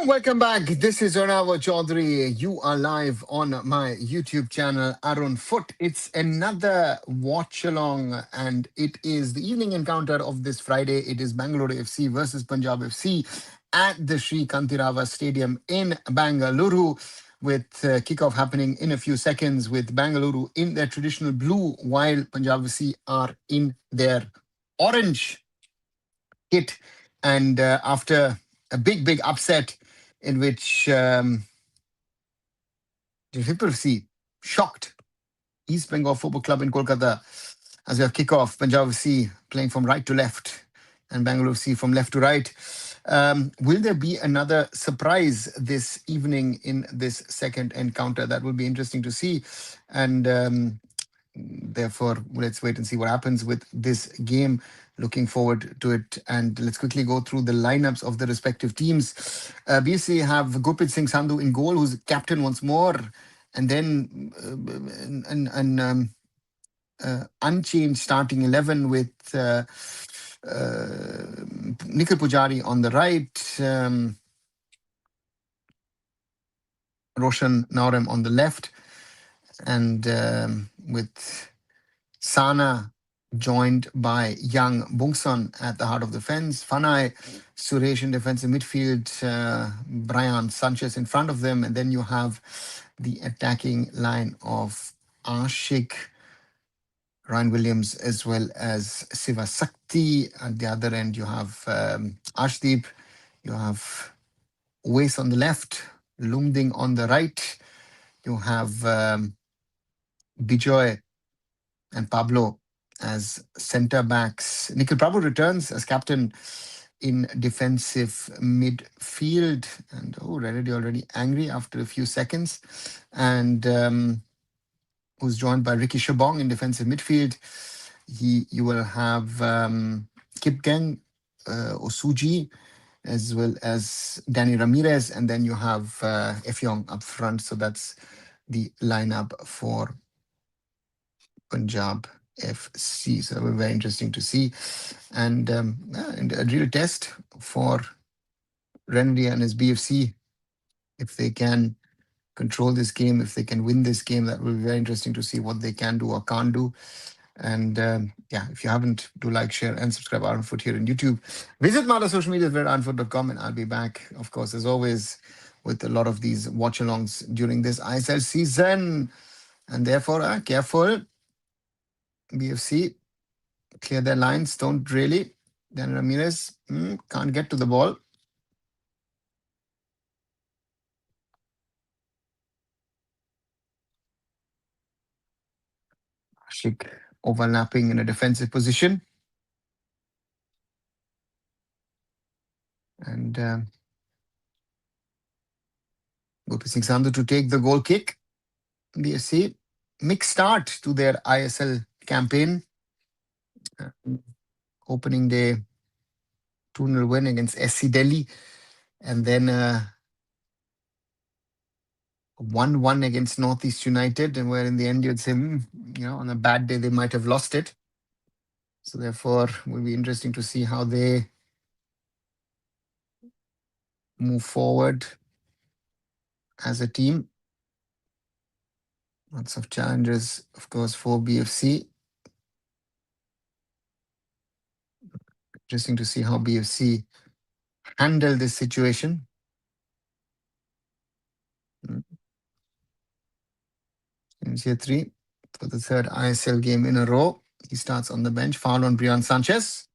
Welcome back. This is Arnav Chaudhary. You are live on my YouTube channel, Arunfoot. It's another watch along, and it is the evening encounter of this Friday. It is Bengaluru FC versus Punjab FC at the Sree Kanteerava Stadium in Bengaluru, with kickoff happening in a few seconds, with Bengaluru in their traditional blue, while Punjab FC are in their orange kit. And after a big upset in which the Triple C shocked East Bengal Football Club in Kolkata as we have kickoff. Punjab FC playing from right to left and Bengaluru FC from left to right. Will there be another surprise this evening in this second encounter? That will be interesting to see. And therefore, let's wait and see what happens with this game. Looking forward to it. And let's quickly go through the lineups of the respective teams. BSC have Gurpreet Singh Sandhu in goal, who's captain once more. And then an unchanged starting 11 with Nikhil Pujari on the right, Roshan Naurem on the left, and with Sana joined by young Bungson at the heart of the fence. Fanai, Suresh in defensive midfield, Brian Sanchez in front of them. And then you have the attacking line of Ashik, Ryan Williams, as well as Siva Sakti. At the other end, you have Ashdeep, you have Uwais on the left, Lumding on the right. You have Bijoy and Pablo as centre backs. Nikhil Prabhu returns as captain in defensive midfield. And Reddy already angry after a few seconds. And who's joined by Ricky Shabong in defensive midfield. You will have Kipgang, Osuji, as well as Danny Ramirez. And then you have Efyong up front. So that's the lineup for Punjab FC. So that will be very interesting to see. And a real test for Renedy and his BFC. If they can control this game, if they can win this game, that will be very interesting to see what they can do or can't do. And if you haven't, do like, share, and subscribe Iron Foot here on YouTube. Visit my other social media at ironfoot.com, and I'll be back, of course, as always, with a lot of these watch-alongs during this ISL season. And therefore, careful. BFC, clear their lines, don't really. Dan Ramirez can't get to the ball. Ashik overlapping in a defensive position. And Gurpreet Singh Sandhu to take the goal kick. BFC, mixed start to their ISL campaign. Opening day 2-0 win against SC Delhi. And then 1-1 against Northeast United, and where in the end you'd say, on a bad day they might have lost it. So therefore, it will be interesting to see how they move forward as a team. Lots of challenges, of course, for BFC. Interesting to see how BFC handle this situation. Here 3 for the third ISL game in a row. He starts on the bench, foul on Brian Sanchez.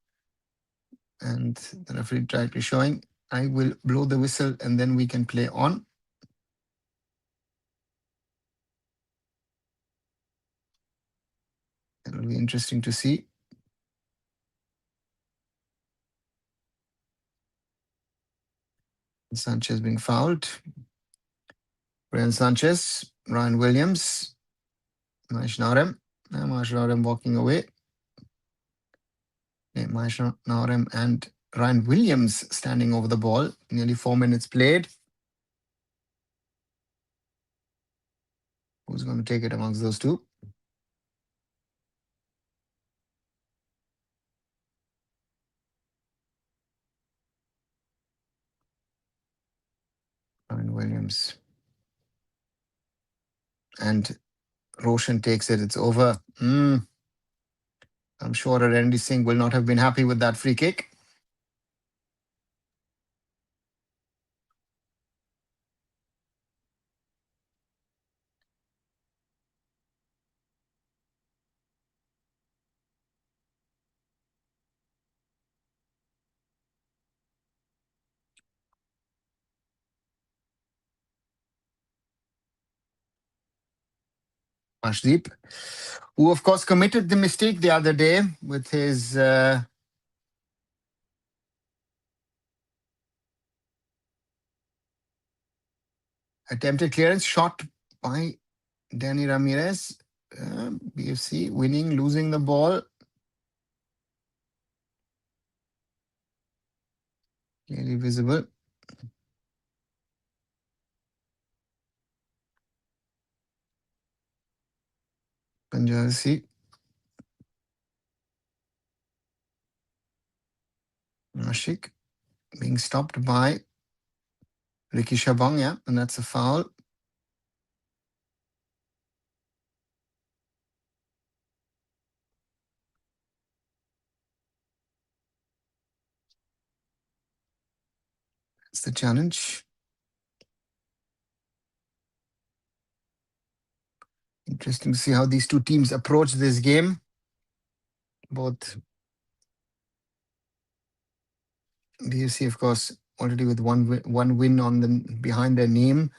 And the referee directly showing, I will blow the whistle and then we can play on. It will be interesting to see. Sanchez being fouled. Brian Sanchez, Ryan Williams, Mahesh Naurem walking away. Mahesh Naurem and Ryan Williams standing over the ball. Nearly 4 minutes played. Who's going to take it amongst those two? times. And Roshan takes it. It's over. I'm sure Randy Singh will not have been happy with that free kick. Ashdeep, who of course committed the mistake the other day with his attempted clearance shot by Danny Ramirez. BFC winning, losing the ball. Clearly visible. Punjab FC. Nashik being stopped by Ricky Shabang, yeah, and that's a foul. That's the challenge. Interesting to see how these two teams approach this game. Both BFC, of course, already with one win on them behind their name,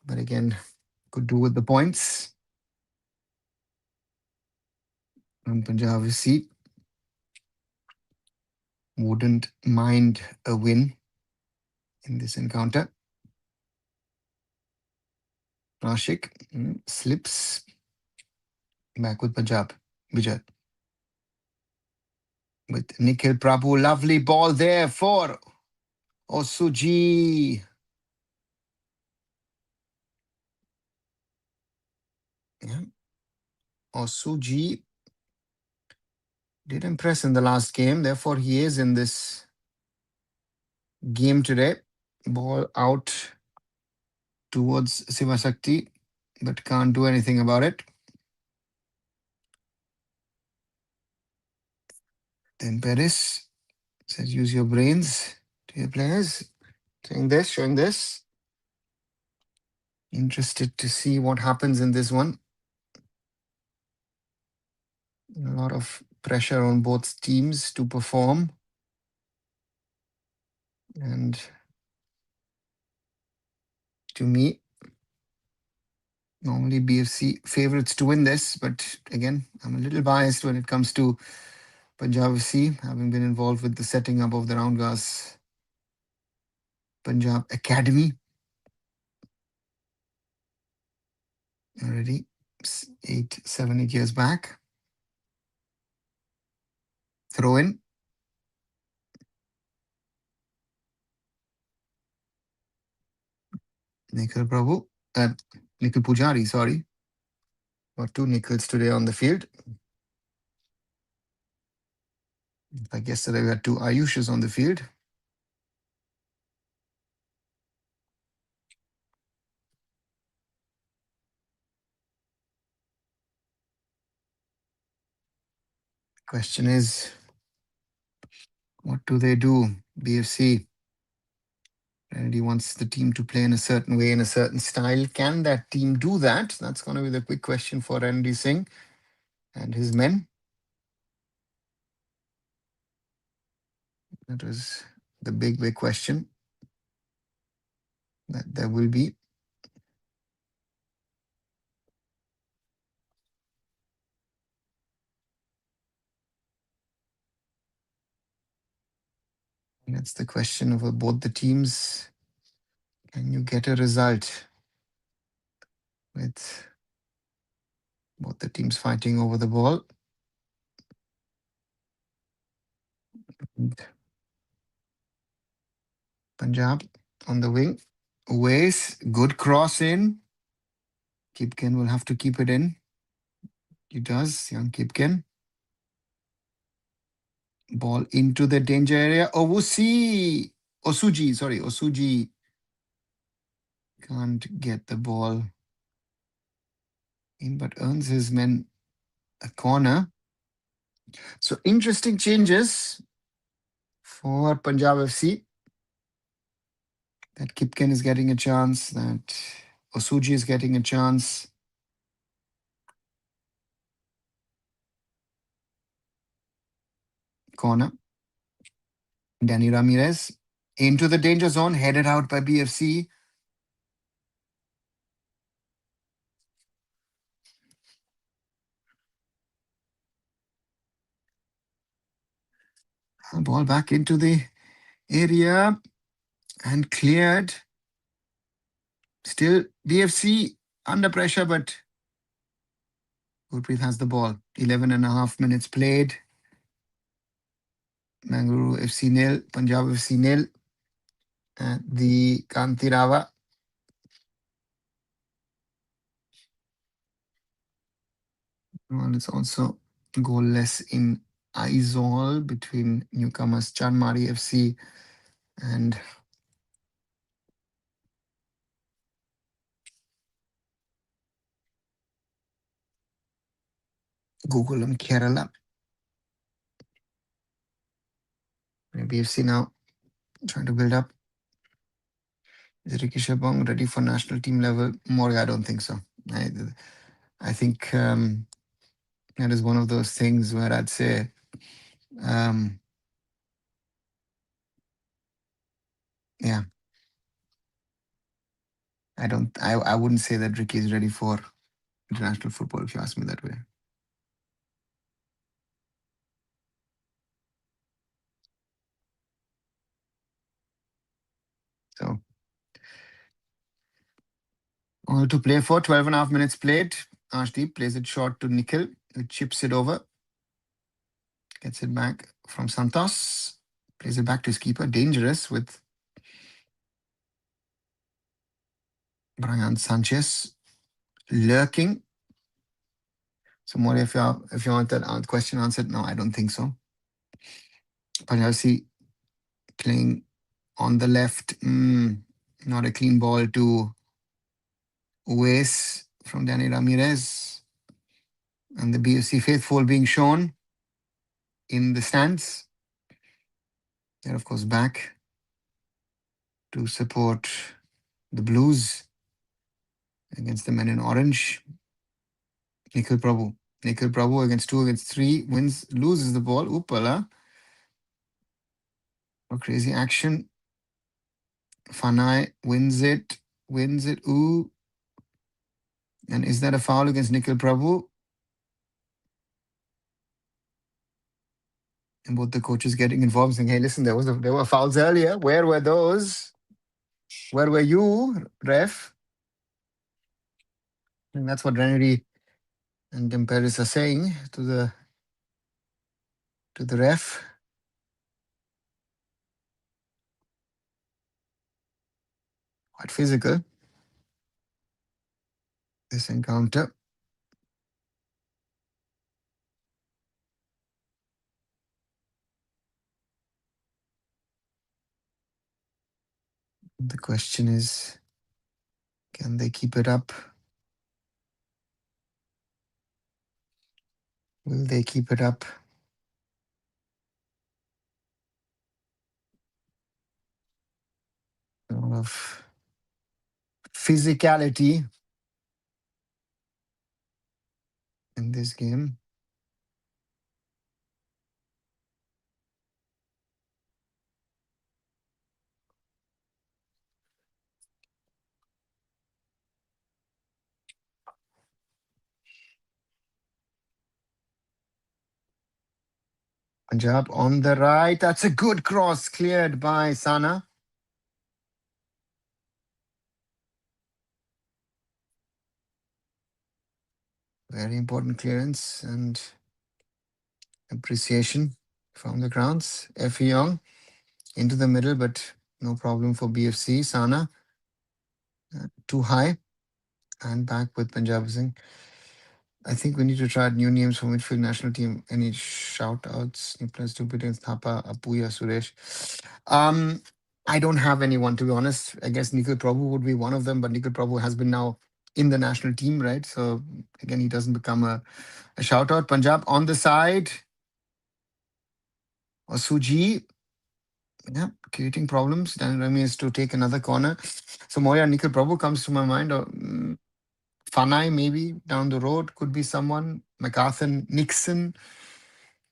but again, could do with the points. And Punjab FC wouldn't mind a win in this encounter. Rashik slips back with Punjab. Vijay. With Nikhil Prabhu. Lovely ball there for Osuji. Yeah. Osuji did impress in the last game. Therefore, he is in this game today. Ball out towards Sivasakti, but can't do anything about it. Then Perez says, use your brains to your players. Showing this. Interested to see what happens in this one. A lot of pressure on both teams to perform. And to me, normally BFC favorites to win this, but again, I'm a little biased when it comes to Punjab FC, having been involved with the setting up of the Roundgas Punjab Academy already 7, 8 years back. Throw in. Nikhil Prabhu, Nikhil Pujari, sorry. Got 2 Nikhils today on the field. Like yesterday, we had 2 Ayushas on the field. Question is, what do they do? BFC already wants the team to play in a certain way, in a certain style. Can that team do that? That's going to be the quick question for Randy Singh and his men. That was the big question that there will be. And it's the question of both the teams. Can you get a result with both the teams fighting over the ball? And Punjab on the wing. Ways, good cross in. Kipken will have to keep it in. He does, young Kipken. Ball into the danger area. Osuji. Can't get the ball in, but earns his men a corner. So interesting changes for Punjab FC. That Kipken is getting a chance, that Osuji is getting a chance. Corner. Danny Ramirez into the danger zone, headed out by BFC. Ball back into the area and cleared. Still BFC under pressure, but Gurpreet has the ball. 11.5 minutes played. Bengaluru FC nil, Punjab FC nil. At the Kanteerava. Well, it's also goalless in Aizawl between newcomers Chanmari FC and Gokulam Kerala. BFC now trying to build up. Is Ricky Shabong ready for national team level? More, I don't think so. I think that is one of those things where I'd say yeah. I wouldn't say that Ricky is ready for international football if you ask me that way. So all to play for. 12.5 minutes played. Arshdeep plays it short to Nikhil, who chips it over. Gets it back from Santos. Plays it back to his keeper. Dangerous with Brian Sanchez lurking. So more if you want that question answered, no, I don't think so. Punjab playing on the left. Not a clean ball to Uwais from Danny Ramirez. And the BFC faithful being shown in the stands. They're, of course, back to support the Blues against the men in orange. Nikhil Prabhu. Nikhil Prabhu against 2 against 3. Loses the ball. Uppala. Oh, crazy action. Fanai wins it. Ooh. And is that a foul against Nikhil Prabhu? And both the coaches getting involved, saying, hey, listen, there were fouls earlier. Where were those? Where were you, ref? And that's what Rennery and Temperis are saying to the ref. Quite physical, this encounter. The question is, can they keep it up? Will they keep it up? A lot of physicality in this game. Punjab on the right. That's a good cross cleared by Sana. Very important clearance and appreciation from the grounds. F. Young into the middle, but no problem for BFC. Sana too high and back with Punjab Singh. I think we need to try new names for midfield national team. Any shout outs? Nicholas Stupidens, Thapa, Apuya, Suresh. I don't have anyone, to be honest. I guess Nikhil Prabhu would be one of them, but Nikhil Prabhu has been now in the national team, right? So again, he doesn't become a shout out. Punjab on the side. Or Suji, yeah, creating problems. Dan Remy is to take another corner. So Moya Nikhil Prabhu comes to my mind. Or Fanai maybe down the road could be someone. MacArthur Nixon,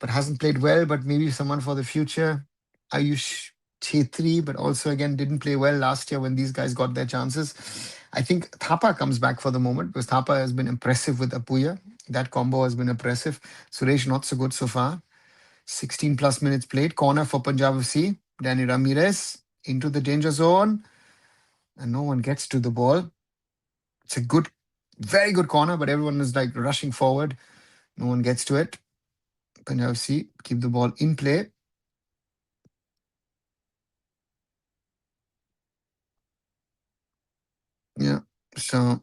but hasn't played well, but maybe someone for the future. Ayush Chetri, but also again didn't play well last year when these guys got their chances. I think Thapa comes back for the moment because Thapa has been impressive with Apuya. That combo has been impressive. Suresh not so good so far. 16 plus minutes played. Corner for Punjab FC. Danny Ramirez into the danger zone. And no one gets to the ball. It's a good, very good corner, but everyone is like rushing forward. No one gets to it. Punjab FC keep the ball in play. Yeah. So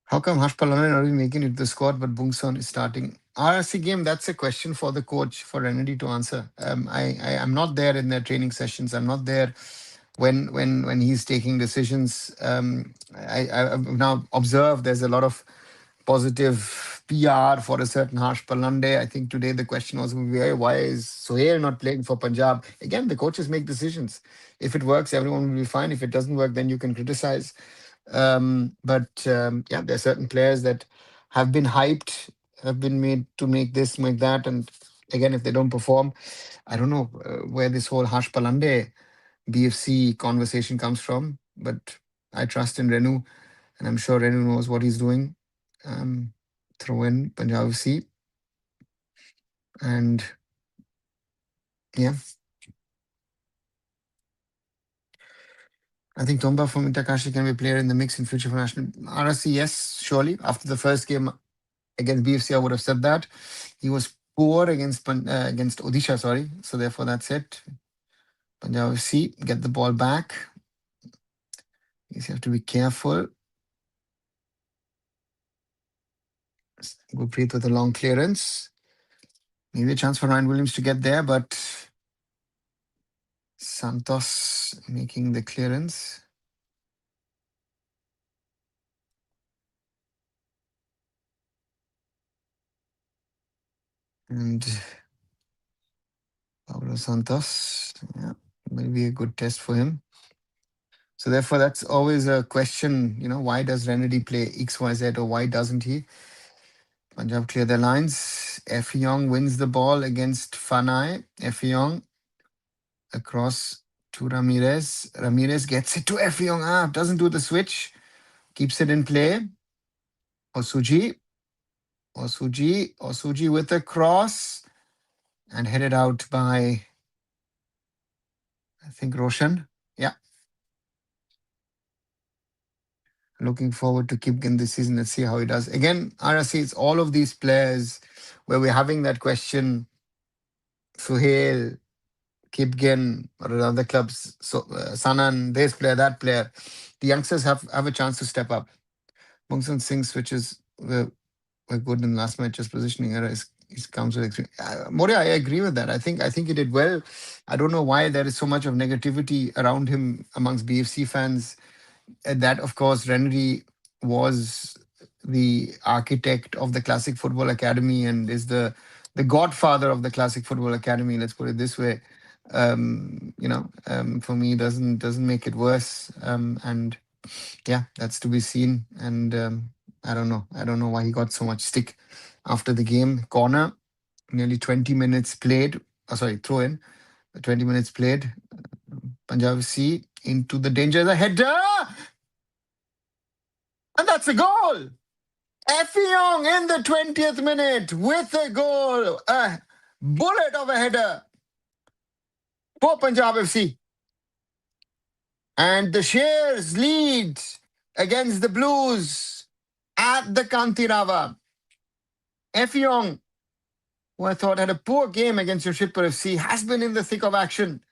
how come Hashpalana not even making it to the squad, but Bungson is starting? RSC game, that's a question for the coach, for Renedy to answer. I'm not there in their training sessions. I'm not there when he's taking decisions. I've now observed there's a lot of positive PR for a certain Harsh Palande. I think today the question was, why is Sohail not playing for Punjab? Again, the coaches make decisions. If it works, everyone will be fine. If it doesn't work, then you can criticize. But yeah, there are certain players that have been hyped, have been made to make this, make that, and again, if they don't perform, I don't know where this whole Harsh Palande BFC conversation comes from. But I trust in Renu, and I'm sure Renu knows what he's doing. Throw in Punjab FC, and yeah, I think Tomba from Itakashi can be a player in the mix in future for national RSC. Yes, surely. After the first game against BFC, I would have said that. He was poor against Odisha, sorry. So therefore, that's it. Punjab FC get the ball back. You have to be careful. Gurpreet with a long clearance. Maybe a chance for Ryan Williams to get there, but Santos making the clearance. And Pablo Santos, yeah, will be a good test for him. So therefore, that's always a question, why does Renedy play XYZ or why doesn't he? Punjab clear their lines. Effiong wins the ball against Fanai. Effiong across to Ramirez. Ramirez gets it to Effiong. Doesn't do the switch. Keeps it in play. Osuji. Osuji with a cross. And headed out by, I think, Roshan. Yeah. Looking forward to Kipgen this season. Let's see how he does. Again, RSC, it's all of these players where we're having that question. Suhail, Kipgen, or other clubs, so Sanan, this player, that player. The youngsters have a chance to step up. Bungsan Singh switches were good in last match. His positioning error is comes with experience. Moria, I agree with that. I think he did well. I don't know why there is so much of negativity around him amongst BFC fans. That, of course, Renry was the architect of the Classic Football Academy and is the godfather of the Classic Football Academy. Let's put it this way. For me, doesn't make it worse. And yeah, that's to be seen. And I don't know. I don't know why he got so much stick after the game. Corner, nearly 20 minutes played. Sorry, throw in. 20 minutes played. Punjab FC into the danger. The header! And that's a goal! Effiong in the 20th minute with a goal. A bullet of a header for Punjab FC. And the Shares lead against the Blues at the Kanteerava. Effiong, who I thought had a poor game against Jamshedpur FC, has been in the thick of action.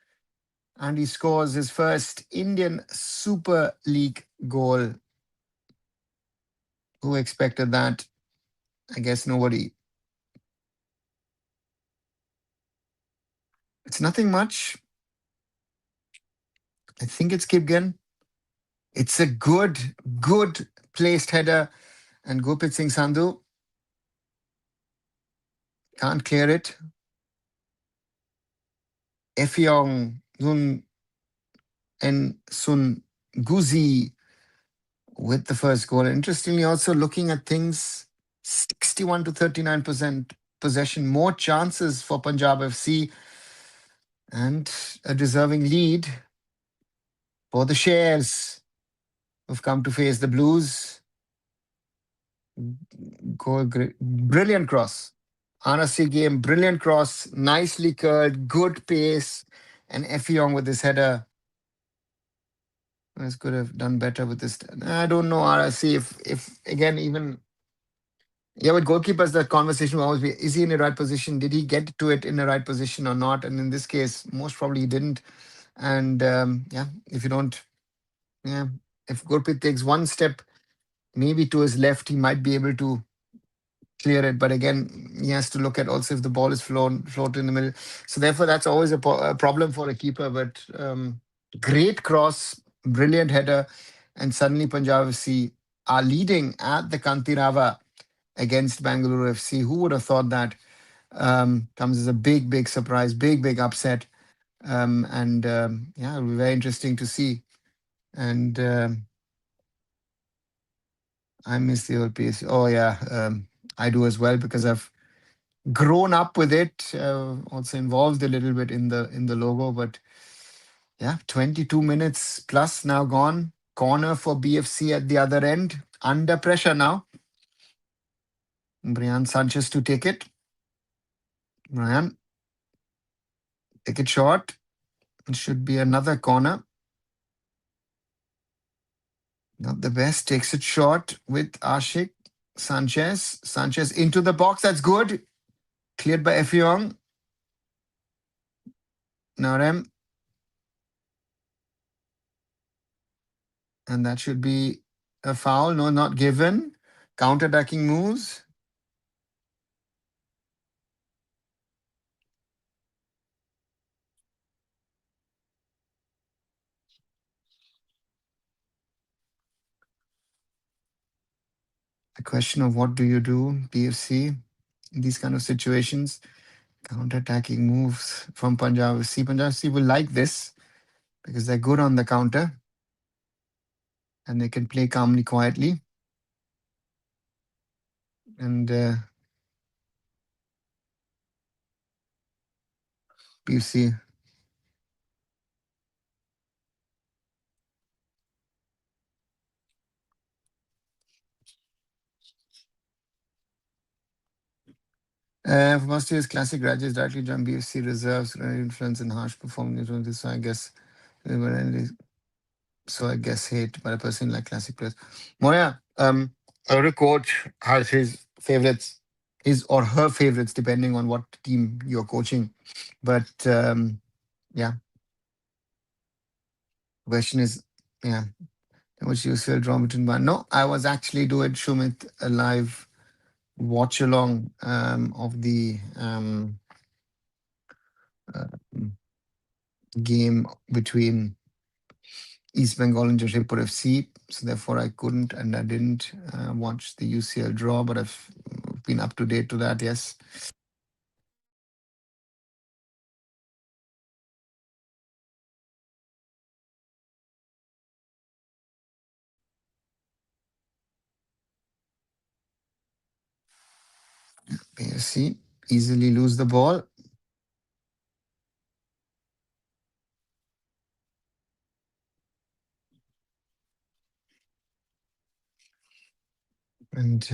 And he scores his first Indian Super League goal. Who expected that? I guess nobody. It's nothing much. I think it's Kipgen. It's a good placed header. And Gurpreet Singh Sandhu can't clear it. Effiong, Sun and Sun Guzi with the first goal. Interestingly, also looking at things, 61 to 39% possession, more chances for Punjab FC, and a deserving lead for the Shares who've come to face the Blues. Brilliant cross. RSC game, brilliant cross, nicely curled, good pace, and Effiong with his header. Could have done better with this. I don't know, RSC, if again, even. Yeah, with goalkeepers, the conversation will always be, is he in the right position? Did he get to it in the right position or not? And in this case, most probably he didn't. And yeah, if you don't, yeah, if Gurpreet takes one step, maybe to his left, he might be able to clear it. But again, he has to look at also if the ball is floated in the middle. So therefore, that's always a problem for a keeper. But great cross, brilliant header. And suddenly Punjab FC are leading at the Kanteerava against Bengaluru FC. Who would have thought that? Comes as a big surprise, big upset. And yeah, it'll be very interesting to see. And I miss the old PS. Oh yeah, I do as well because I've grown up with it. Also involved a little bit in the logo, but yeah, 22 minutes plus now gone. Corner for BFC at the other end. Under pressure now. Brian Sanchez to take it. Brian, take it short. It should be another corner. Not the best. Takes it short with Ashik. Sanchez. Sanchez into the box. That's good. Cleared by Effiong. Narem. And that should be a foul. No, not given. Counter-attacking moves. The question of what do you do, PFC, in these kind of situations. Counter-attacking moves from Punjab FC. Punjab FC will like this because they're good on the counter and they can play calmly, quietly. And PFC. For most years, classic graduates directly join BFC reserves, influence and harsh performance. So I guess, hate, but a person like classic players. Moya, every coach has his favorites, his or her favorites, depending on what team you're coaching. But yeah, question is, yeah, which you feel drawn between one? No, I was actually doing Shumit a live watch along of the uh, game between East Bengal and Jamshedpur FC. So therefore, I couldn't and I didn't watch the UCL draw, but I've been up to date to that. Yes. PFC easily lose the ball. And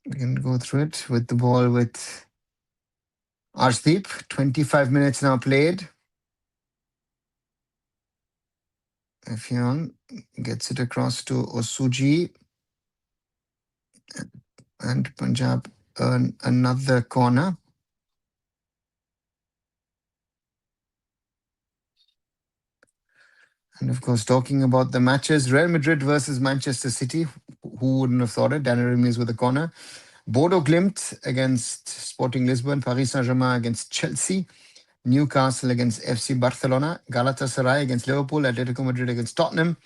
we can go through it with the ball with Arshdeep. 25 minutes now played. Effiong gets it across to Osuji. And Punjab earn another corner. And of course, talking about the matches, Real Madrid versus Manchester City. Who wouldn't have thought it? Daniel Remies with a corner. Bodo Glimt against Sporting Lisbon. Paris Saint-Germain against Chelsea. Newcastle against FC Barcelona. Galatasaray against Liverpool. Atletico Madrid against Tottenham.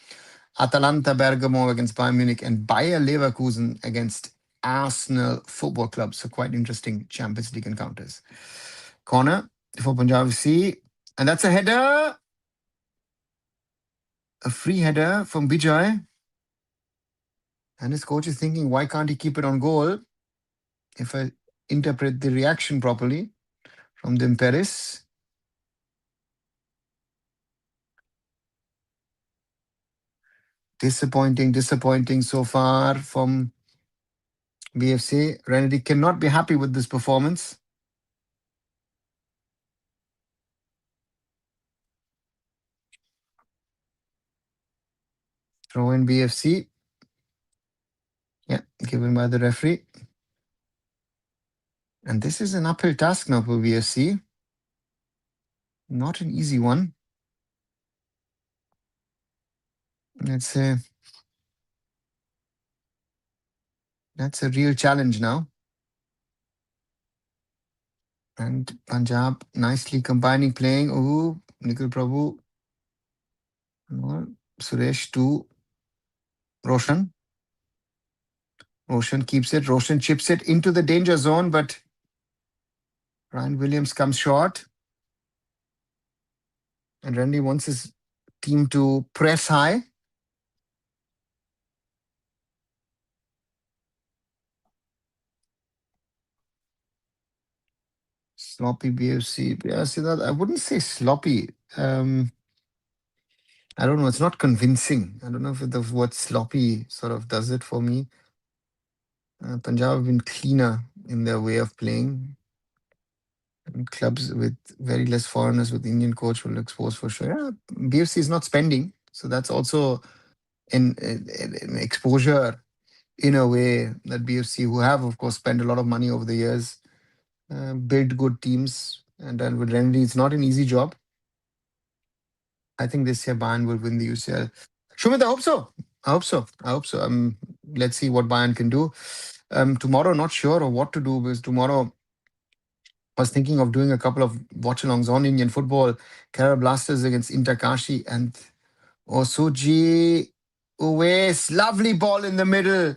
Atalanta Bergamo against Bayern Munich. And Bayer Leverkusen against Arsenal Football Club. So quite interesting Champions League encounters. Corner for Punjab FC. And that's a header. A free header from Bijoy. And his coach is thinking, why can't he keep it on goal? If I interpret the reaction properly from Dim Peris. Disappointing so far from BFC. Renedy cannot be happy with this performance. Throw in BFC. Yeah, given by the referee. And this is an uphill task now for BFC. Not an easy one. Let's say that's a real challenge now. And Punjab nicely combining, playing. Oh, Nikhil Prabhu. No, Suresh to Roshan. Roshan keeps it. Roshan chips it into the danger zone, but Ryan Williams comes short. And Randy wants his team to press high. Sloppy BFC. Yeah, see that I wouldn't say sloppy. I don't know. It's not convincing. I don't know if the word sloppy sort of does it for me. Punjab have been cleaner in their way of playing. And clubs with very less foreigners with Indian coach will expose for sure. Yeah, BFC is not spending, so that's also an exposure in a way that BFC, who have of course spent a lot of money over the years, build good teams, and then with Renedy, it's not an easy job. I think this year Bayern will win the UCL. Shumit, I hope so. I hope so. Let's see what Bayern can do. Tomorrow, not sure of what to do because tomorrow I was thinking of doing a couple of watch-alongs on Indian football. Kerala Blasters against Inter Kashi and Osuji Uwais. Lovely ball in the middle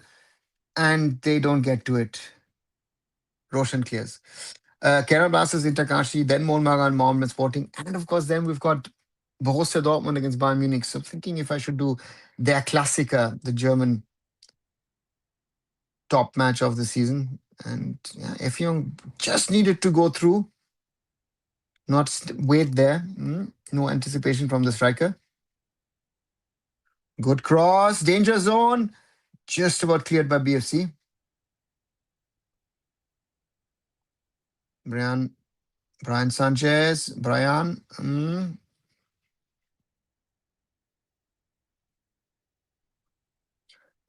and they don't get to it. Roshan clears. Kerala Blasters, Inter Kashi, then Mohun Mohammed Sporting. And of course, then we've got Borussia Dortmund against Bayern Munich. So thinking if I should do their Klassiker, the German top match of the season. And yeah, Effiong just needed to go through, not wait there. No anticipation from the striker. Good cross, danger zone, just about cleared by BFC. Brian Sanchez, Brian.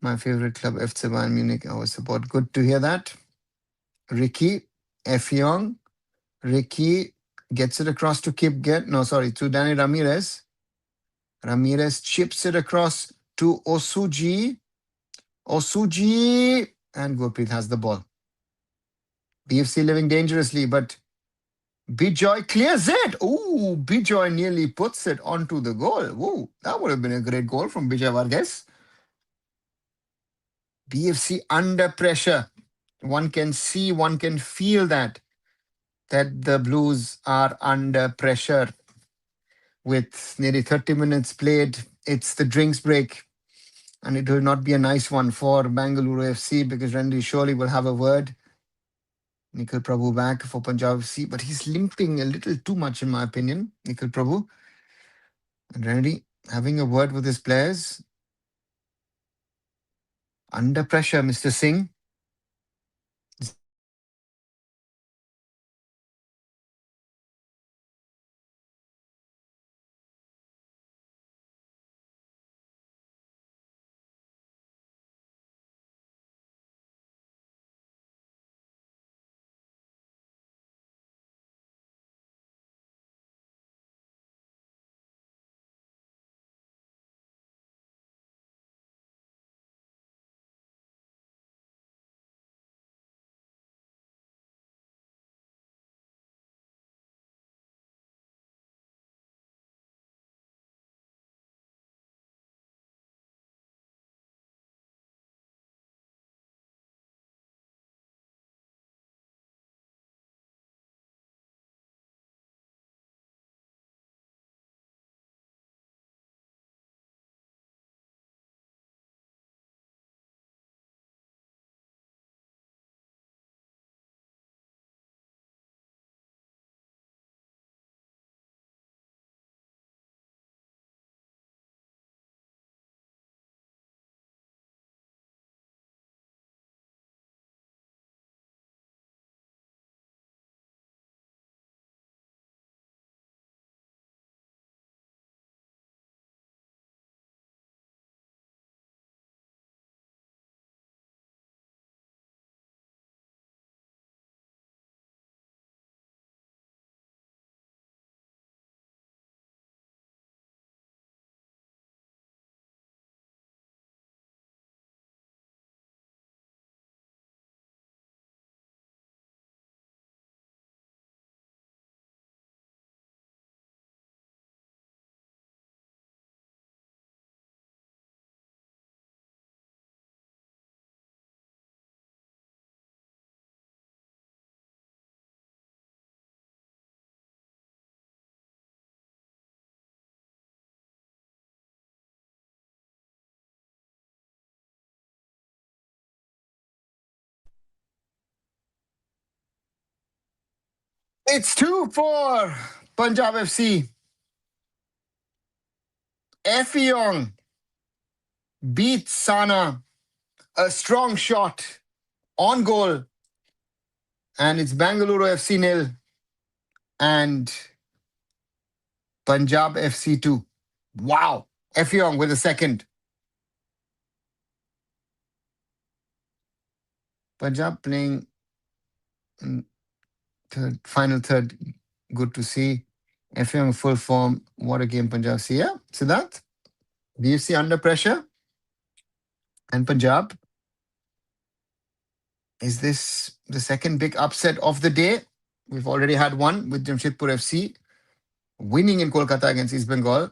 My favorite club, FC Bayern Munich. I was support. Good to hear that. Ricky, Effiong. Ricky gets it across to to Danny Ramirez. Ramirez chips it across to Osuji. Osuji. And Gurpreet has the ball. BFC living dangerously, but Bijoy clears it. Ooh, Bijoy nearly puts it onto the goal. Ooh, that would have been a great goal from Bijoy Vargas. BFC under pressure. One can see, one can feel that the Blues are under pressure. With nearly 30 minutes played, it's the drinks break. And it will not be a nice one for Bengaluru FC because Randy surely will have a word. Nikhil Prabhu back for Punjab FC, but he's limping a little too much in my opinion, Nikhil Prabhu. And Randy having a word with his players. Under pressure, Mr. Singh. It's 2 for Punjab FC. Effiong beats Sana. A strong shot on goal. And it's Bengaluru FC nil and Punjab FC 2. Wow. Effiong with a second. Punjab playing final third. Good to see. Effiong full form. What a game Punjab FC. Yeah, Siddharth? BFC under pressure. And Punjab. Is this the second big upset of the day? We've already had one with Jamshedpur FC winning in Kolkata against East Bengal.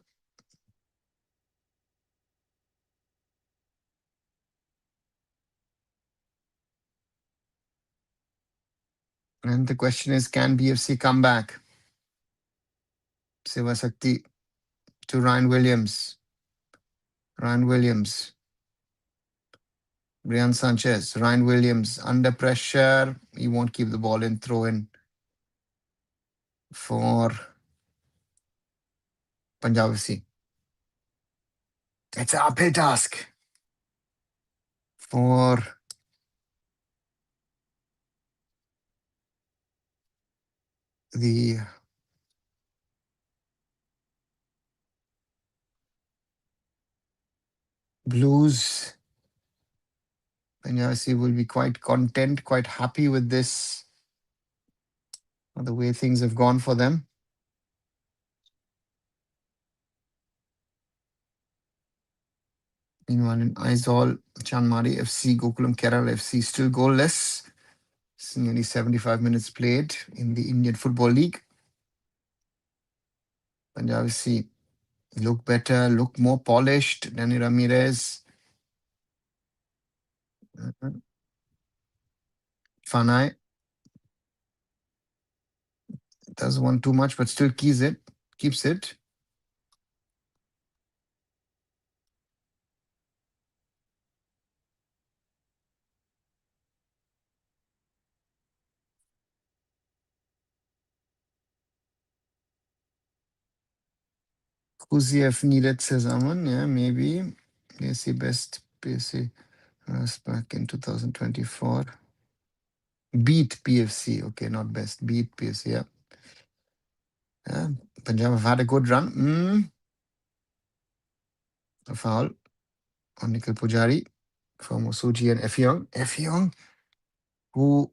And the question is, can BFC come back? Sivasakti to Ryan Williams. Ryan Williams. Brian Sanchez. Ryan Williams under pressure. He won't keep the ball in. Throw in for Punjab FC. It's an uphill task for the Blues. Punjab FC will be quite content, quite happy with this, the way things have gone for them. Meanwhile, in Aizawl, Chanmari FC, Gokulam Kerala FC still goalless. It's nearly 75 minutes played in the Indian Football League. Punjab FC look better, look more polished. Danny Ramirez. Fanai does want too much, but still keeps it. Kuziev needed, says Aman. Yeah, maybe. PSC best. PSC back in 2024. Beat PFC. Okay, not best. Beat PFC, yeah. Punjab have had a good run. A foul on Nikhil Pujari from Osuji and Effiong. Effiong, who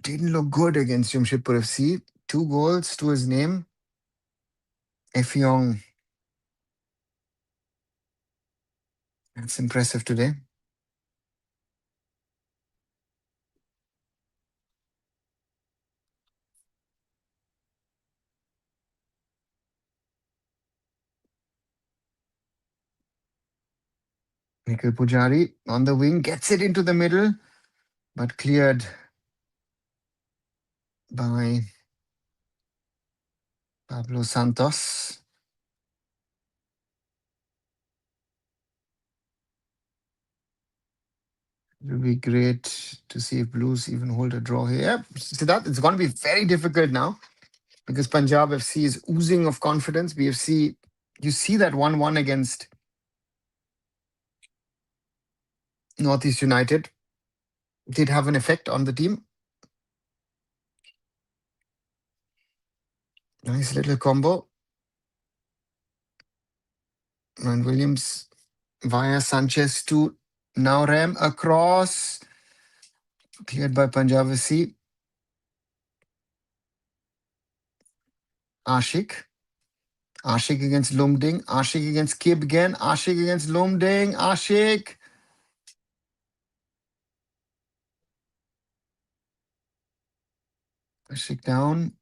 didn't look good against Jamshedpur FC. 2 goals to his name. Effiong. That's impressive today. Nikhil Pujari on the wing, gets it into the middle, but cleared by Pablo Santos. It will be great to see if Blues even hold a draw here. Siddharth, it's going to be very difficult now because Punjab FC is oozing of confidence. BFC, you see that 1-1 against Northeast United did have an effect on the team. Nice little combo. And Williams via Sanchez to Naurem across. Cleared by Punjab FC. Ashik. Ashik against Lumding. Ashik against Kib again. Ashik against Lumding. Ashik. Ashik down.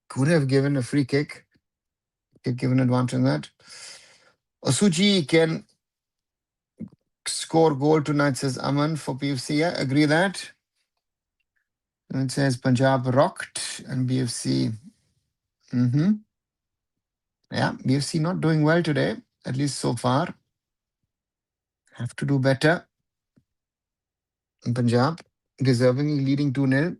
Could have given a free kick. Could given advantage on that. Osuji can score goal tonight, says Aman for PFC. Yeah, agree that. And it says Punjab rocked and BFC. Yeah, BFC not doing well today, at least so far. Have to do better. Punjab deservingly leading 2-0.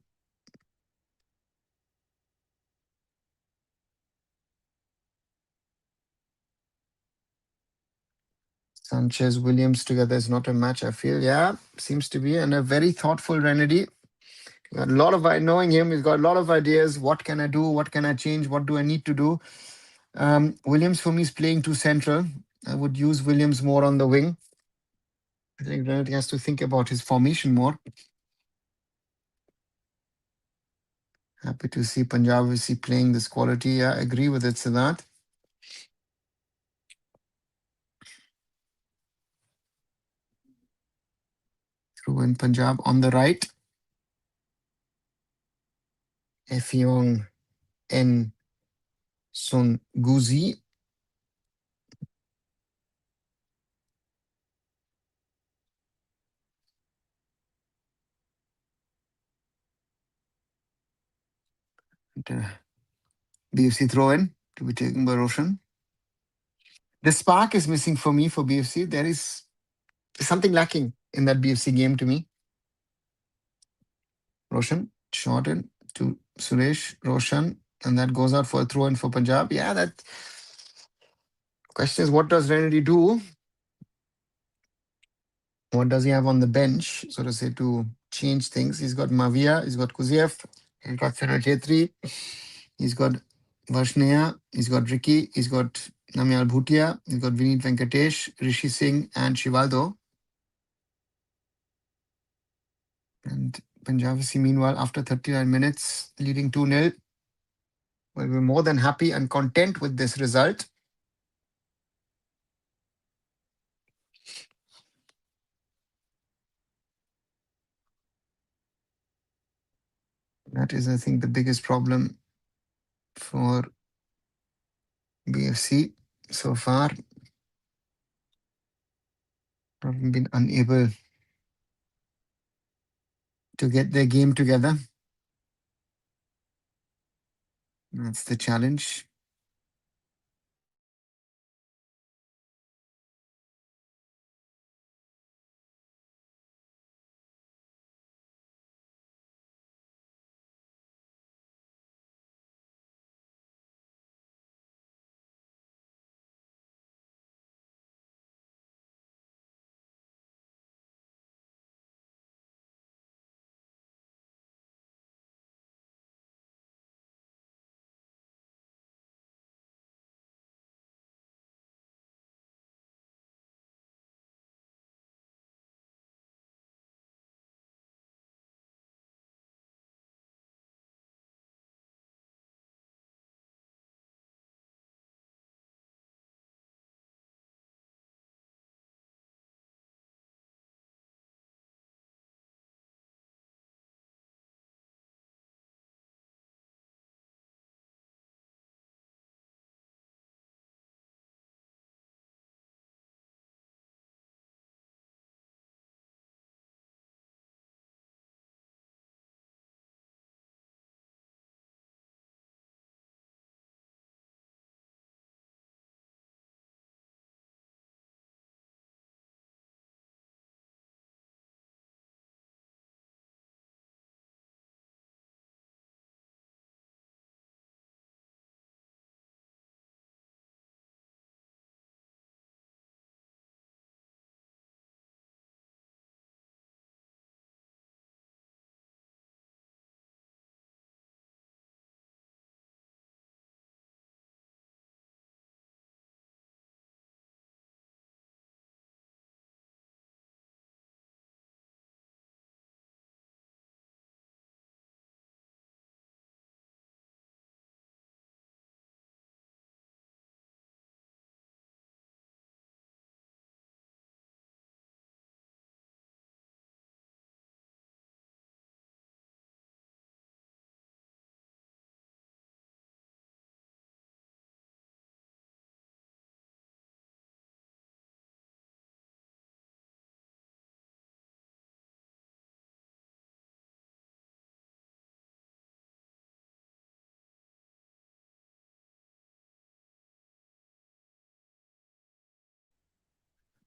Sanchez Williams together is not a match, I feel. Yeah, seems to be. And a very thoughtful Renedy. Got a lot of knowing him. He's got a lot of ideas. What can I do? What can I change? What do I need to do? Williams for me is playing too central. I would use Williams more on the wing. I think Renedy has to think about his formation more. Happy to see Punjab FC playing this quality. I agree with it, Siddharth. Through in Punjab on the right. Effiong N. Sun Guzi. BFC throw in to be taken by Roshan. The spark is missing for me for BFC. There is something lacking in that BFC game to me. Roshan, short in to Suresh, Roshan, and that goes out for a throw in for Punjab. Yeah, that question is what does Renedy do? What does he have on the bench, so to say, to change things? He's got Mavia, he's got Kuziev, he's got Saraj Chetri, he's got Varshnaya, he's got Ricky, he's got Namyal Bhutia, he's got Vineet Venkatesh, Rishi Singh, and Shivaldo. And Punjab FC, meanwhile, after 39 minutes, leading 2-0, will be more than happy and content with this result. That is, I think, the biggest problem for BFC so far. Haven't been unable to get their game together. That's the challenge.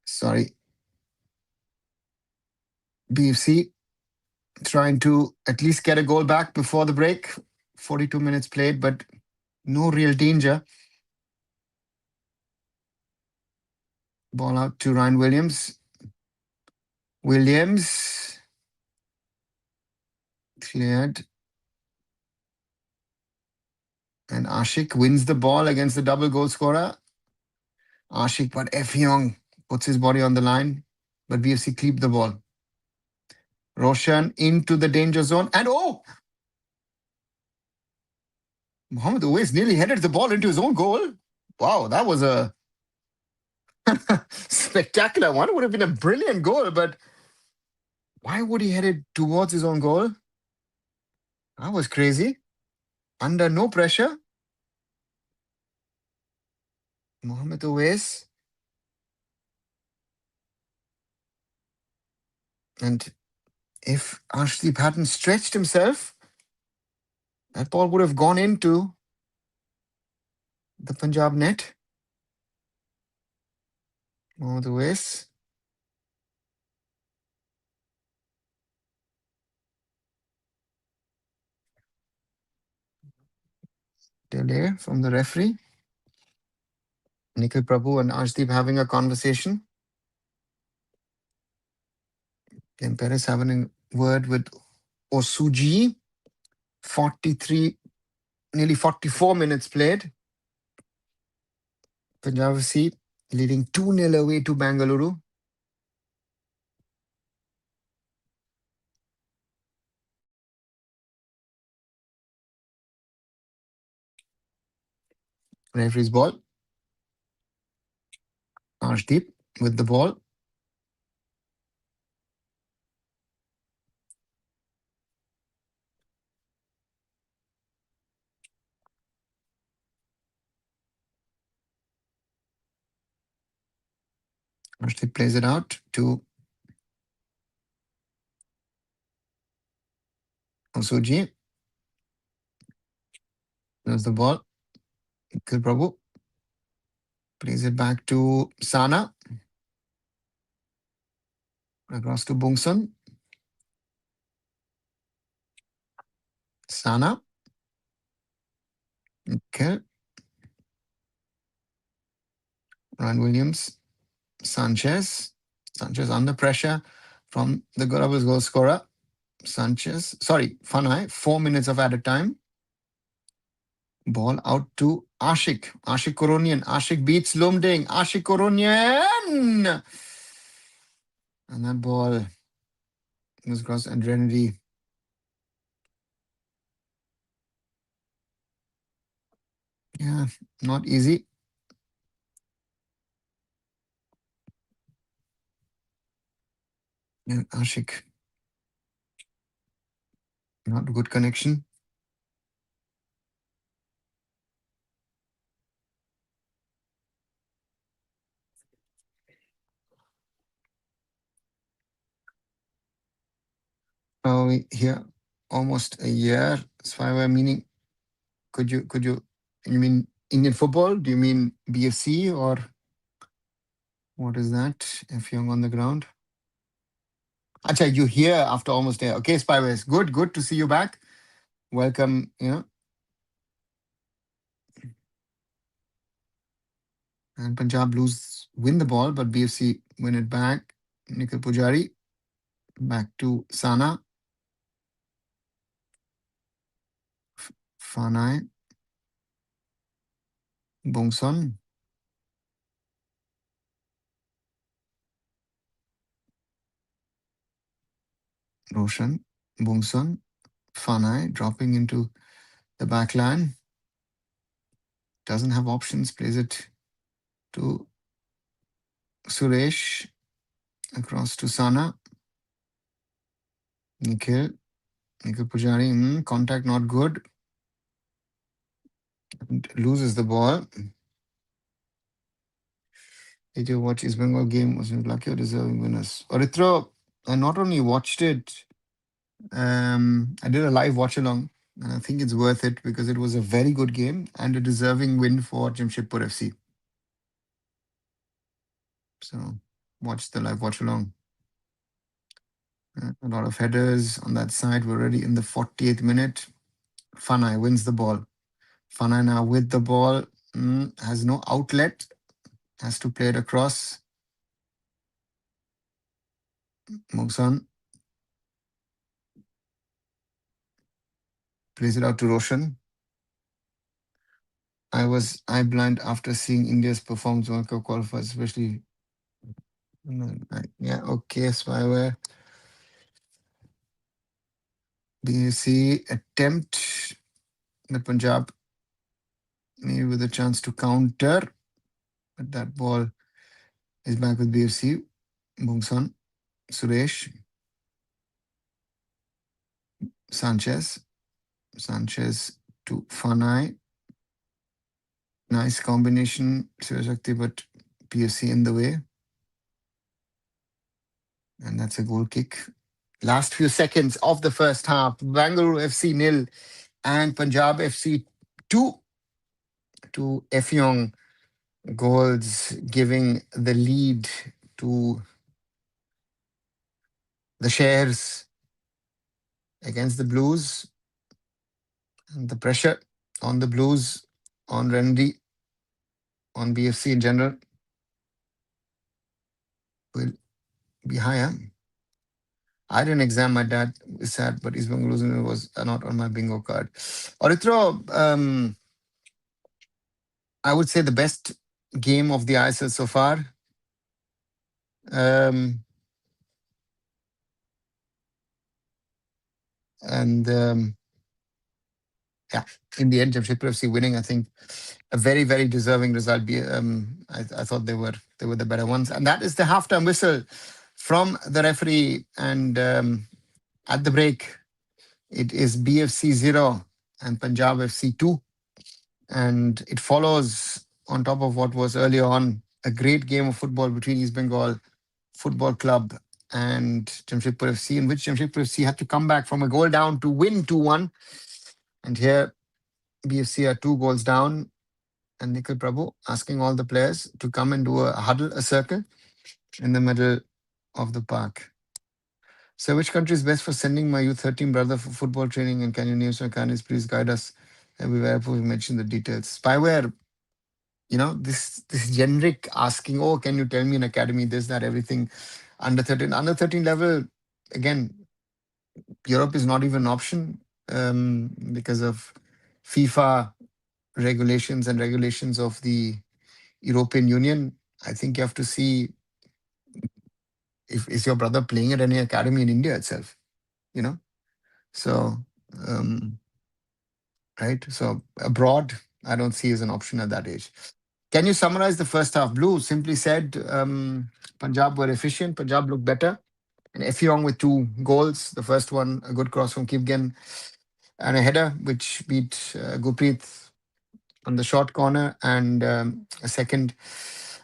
Sorry. BFC trying to at least get a goal back before the break. 42 minutes played, but no real danger. Ball out to Ryan Williams. Williams cleared. And Ashik wins the ball against the double goal scorer. Ashik, but Effiong puts his body on the line. But BFC keep the ball. Roshan into the danger zone. And Mohamed Uwais nearly headed the ball into his own goal. Wow, that was a spectacular one. It would have been a brilliant goal, but why would he head it towards his own goal? That was crazy. Under no pressure. Mohamed Uwais. And if Arshdeep hadn't stretched himself, that ball would have gone into the Punjab net. Mohamed Uwais. Delay from the referee. Nikhil Prabhu and Arshdeep having a conversation. Ken Perez having a word with Osuji. 43, nearly 44 minutes played. Punjab FC leading 2-0 away to Bengaluru. Referee's ball. Arshdeep with the ball. Arshdeep plays it out to Osuji. There's the ball. Nikhil Prabhu plays it back to Sana. Across to Bungsun. Sana. Okay. Ryan Williams. Sanchez. Sanchez under pressure from the Gorables goal scorer. Sanchez. Sorry, Fanai. 4 minutes of added time. Ball out to Ashik. Ashik Koronian. Ashik beats Lumding. Ashik Koronian. And that ball was across and Renedy. Yeah, not easy. Yeah, Ashik. Not a good connection. We here almost a year. Spyware meaning you mean Indian football? Do you mean BFC or what is that? If you're on the ground. Acha, you here after almost a year. Okay, Spyware. Good to see you back. Welcome, And Punjab win the ball, but BFC win it back. Nikhil Pujari back to Sana. Fanai. Bongson. Roshan. Bongson. Fanai dropping into the back line. Doesn't have options. Plays it to Suresh. Across to Sana. Nikhil Pujari. Contact not good. And loses the ball. Did you watch East Bengal game? Was it lucky or deserving winners? Orithro, I not only watched it, I did a live watch along, and I think it's worth it because it was a very good game and a deserving win for Jamshedpur FC. So watch the live watch along. A lot of headers on that side. We're already in the 48th minute. Fanai wins the ball. Fanai now with the ball. Has no outlet. Has to play it across. Mugsan plays it out to Roshan. I was eye blind after seeing India's performance World Cup qualifiers, especially. Yeah, okay, spyware. BC attempt the Punjab maybe with a chance to counter, but that ball is back with BFC. Bungsan, Suresh, Sanchez, Sanchez to Fanai. Nice combination, Shivashakti, but PFC in the way. And that's a goal kick. Last few seconds of the first half. Bengaluru FC nil and Punjab FC 2 to Effiong goals, giving the lead to the Shares against the Blues. And the pressure on the Blues, on Rendy, on BFC in general will be higher. I didn't exam my dad is sad, but East Bengaluru was not on my bingo card. Orithro, I would say the best game of the ISL so far. Um, and yeah, in the end, Jamshedpur FC winning, I think, a very, very deserving result. I thought they were the better ones, and that is the halftime whistle from the referee. And at the break, it is BFC 0 and Punjab FC 2, and it follows on top of what was earlier on a great game of football between East Bengal Football Club and Jamshedpur FC, in which Jamshedpur FC had to come back from a goal down to win 2-1. And here, BFC are 2 goals down, and Nikhil Prabhu asking all the players to come and do a huddle, a circle in the middle of the park. So, which country is best for sending my U13 brother for football training? And can you name some countries? Please guide us everywhere. We mentioned the details. Spyware, this generic asking, oh, can you tell me an academy, this, that, everything. Under 13. Under 13 level, again, Europe is not even an option because of FIFA regulations of the European Union. I think you have to see if is your brother playing at any academy in India itself, you know. So, right. So abroad, I don't see as an option at that age. Can you summarize the first half? Blue simply said Punjab were efficient. Punjab looked better. And Effiong with 2 goals. The first one, a good cross from Kipgen and a header, which beat Gurpreet on the short corner. And a second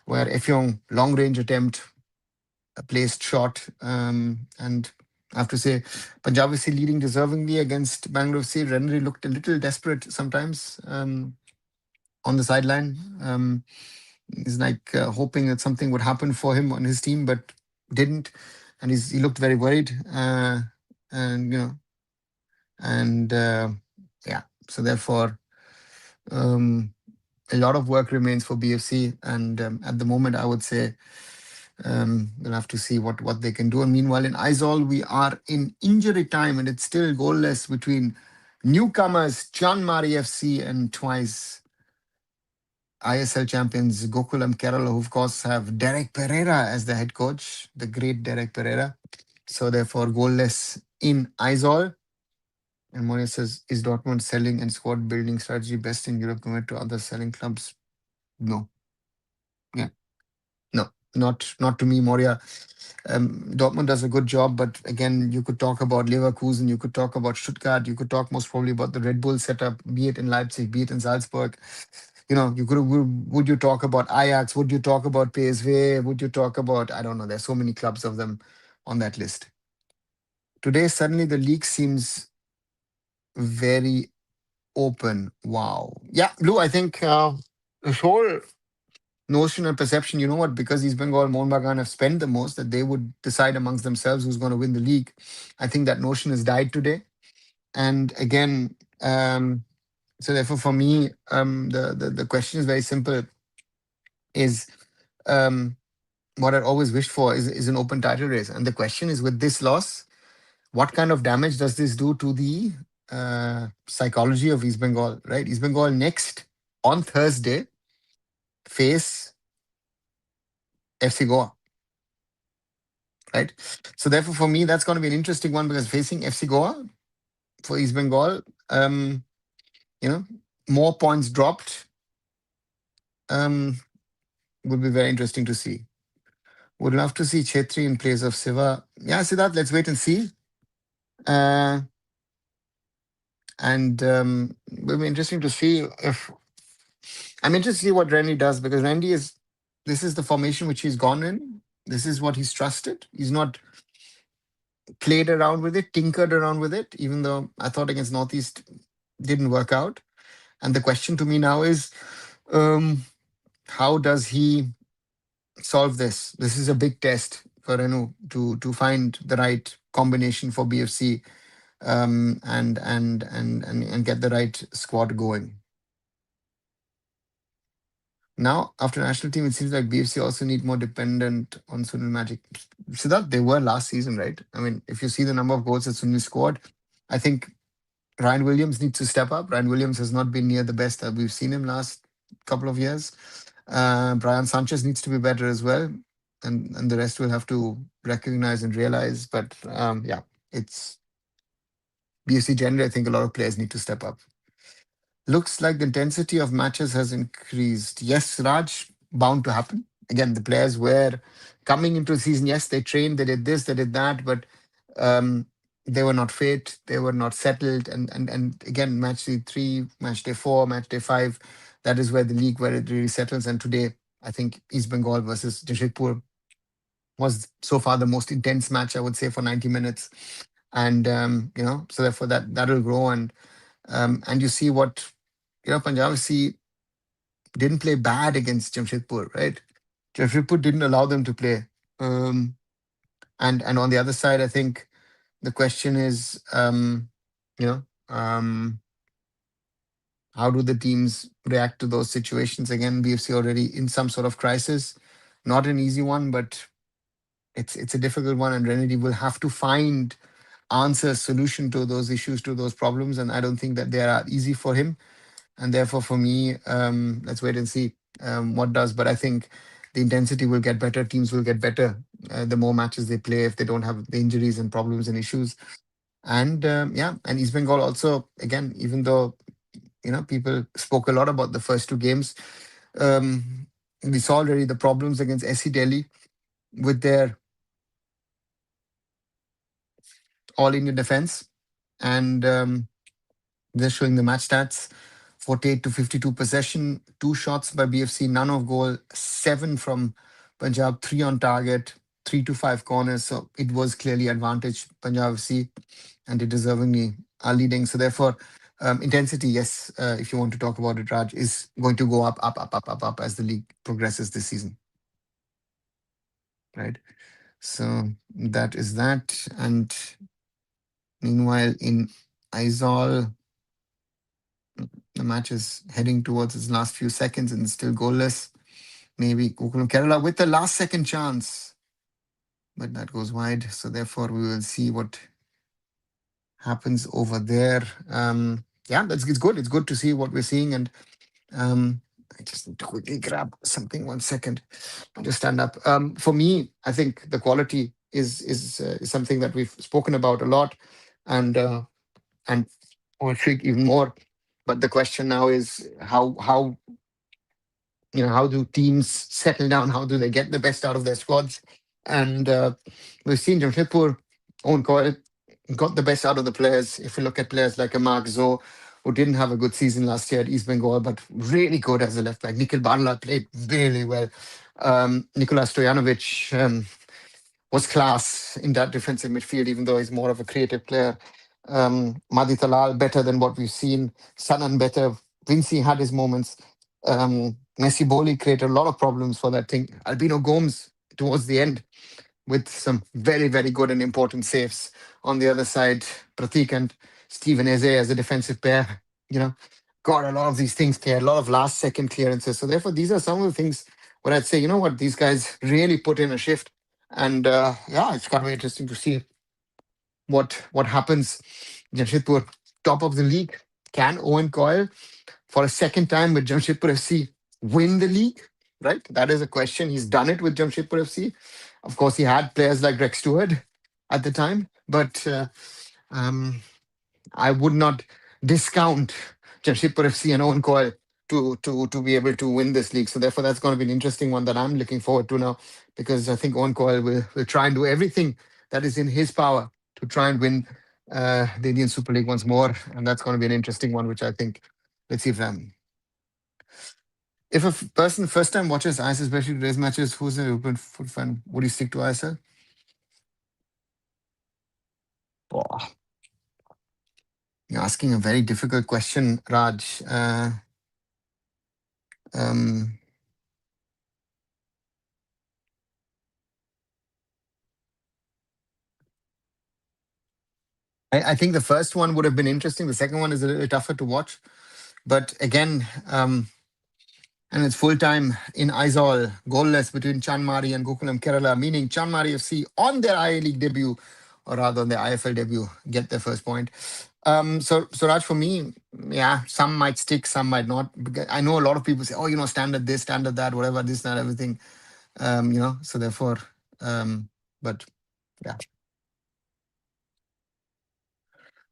where Effiong, long range attempt, a placed shot. And I have to say, Punjab FC leading deservingly against Bangalore FC. Renry looked a little desperate sometimes on the sideline. He's like hoping that something would happen for him on his team, but didn't. And he looked very worried. And, yeah, so therefore, a lot of work remains for BFC. And at the moment, I would say we'll have to see what they can do. And meanwhile, in Aizawl, we are in injury time, and it's still goalless between newcomers Chanmari FC and twice ISL champions Gokulam Kerala, who of course have Derek Pereira as the head coach, the great Derek Pereira. So therefore, goalless in Aizawl. And Moria says, is Dortmund selling and squad building strategy best in Europe compared to other selling clubs? No. Yeah. No, not to me, Moria. Dortmund does a good job, but again, you could talk about Leverkusen, you could talk about Stuttgart, you could talk most probably about the Red Bull setup, be it in Leipzig, be it in Salzburg. Would you talk about Ajax? Would you talk about PSV? Would you talk about, I don't know, there's so many clubs of them on that list. Today, suddenly the league seems very open. Wow. Yeah, Blue, I think the whole notion and perception, you know what, because East Bengal, Mohun Bagan have spent the most, that they would decide amongst themselves who's going to win the league. I think that notion has died today. And again, so therefore for me, the question is very simple, is what I'd always wished for is an open title race. And the question is, with this loss, what kind of damage does this do to the psychology of East Bengal, right? East Bengal next on Thursday face FC Goa, right? So therefore, for me, that's going to be an interesting one because facing FC Goa for East Bengal, um, you know, more points dropped um, would be very interesting to see. Would love to see Chetri in place of Siva. Yeah, Siddharth, let's wait and see. Uh, and will be interesting to see if I'm interested to see what Randy does because Randy is this is the formation which he's gone in. This is what he's trusted. He's not played around with it, tinkered around with it, even though I thought against Northeast didn't work out. And the question to me now is um, how does he solve this? This is a big test for Renu to find the right combination for BFC and get the right squad going. Now, after national team, it seems like BFC also need more dependent on Sunil Magic. Siddharth, they were last season, right? I mean, if you see the number of goals that Sunil scored, I think Ryan Williams needs to step up. Ryan Williams has not been near the best that we've seen him last couple of years. Brian Sanchez needs to be better as well. And the rest will have to recognize and realize. But yeah, it's BFC generally, I think a lot of players need to step up. Looks like the intensity of matches has increased. Yes, Raj, bound to happen. Again, the players were coming into the season. Yes, they trained, they did this, they did that, but um, they were not fit, they were not settled. And again, match day 3, match day 4, match day 5, that is where the league where it really settles. And today, I think East Bengal versus Jamshedpur was so far the most intense match, I would say, for 90 minutes. And so therefore that will grow and you see what Punjab FC didn't play bad against Jamshedpur, right? Jamshedpur didn't allow them to play. Um, and on the other side, I think the question is, you know, um, how do the teams react to those situations? Again, BFC already in some sort of crisis, not an easy one, but it's a difficult one, and Renedy will have to find answers, solution to those issues, to those problems, and I don't think that they are easy for him. And therefore, for me, let's wait and see what does. But I think the intensity will get better. Teams will get better the more matches they play if they don't have the injuries and problems and issues. And yeah, and East Bengal also, again, even though people spoke a lot about the first two games, um, we saw already the problems against SC Delhi with their all India defense. And just showing the match stats 48 to 52 possession, 2 shots by BFC, none of goal, 7 from Punjab, 3 on target, 3 to 5 corners. So it was clearly advantage Punjab FC, and they deservingly are leading. So therefore, intensity, yes, if you want to talk about it, Raj, is going to go up, up, up, up, up, up as the league progresses this season. Right. So that is that. And meanwhile, in Aizawl, the match is heading towards its last few seconds and still goalless. Maybe Gokulam Kerala with the last second chance, but that goes wide. So therefore, we will see what happens over there. Yeah, it's good. It's good to see what we're seeing. And I just need to quickly grab something. 1 second. I'll just stand up. For me, I think the quality is something that we've spoken about a lot, and will speak even more. But the question now is how do teams settle down? How do they get the best out of their squads? And we've seen Jamshedpur got the best out of the players. If you look at players like a Mark Zoe, who didn't have a good season last year at East Bengal, but really good as a left back. Nikhil Barla played really well. Nikola Stojanovic was class in that defensive midfield, even though he's more of a creative player. Madi Talal better than what we've seen. Sanan better. Vinci had his moments. Messi Boli created a lot of problems for that thing. Albino Gomes towards the end with some very, very good and important saves. On the other side, Pratik and Stephen Eze as a defensive pair, got a lot of these things cleared, a lot of last second clearances. So therefore, these are some of the things But I'd say, what, these guys really put in a shift. And yeah, it's going to be interesting to see what happens. Jamshedpur, top of the league. Can Owen Coyle, for a second time with Jamshedpur FC, win the league? Right? That is a question. He's done it with Jamshedpur FC. Of course, he had players like Rex Stewart at the time, but um, I would not discount Jamshedpur FC and Owen Coyle to be able to win this league. So therefore, that's going to be an interesting one that I'm looking forward to now, because I think Owen Coyle will try and do everything that is in his power to try and win the Indian Super League once more, and that's going to be an interesting one, which I think, let's see if a person first time watches ISL, especially today's matches, who's an open foot fan? Would you stick to ISL? Oh, you're asking a very difficult question, Raj. Um, I think the first one would have been interesting. The second one is a little tougher to watch. But again, and it's full time in Aizawl, goalless between Chanmari and Gokulam Kerala, meaning Chanmari FC on their IA League debut, or rather on their IFL debut, get their first point. So Raj, for me, yeah, some might stick, some might not. Because I know a lot of people say, oh, standard this, standard that, whatever, this, that, everything. So therefore, but yeah,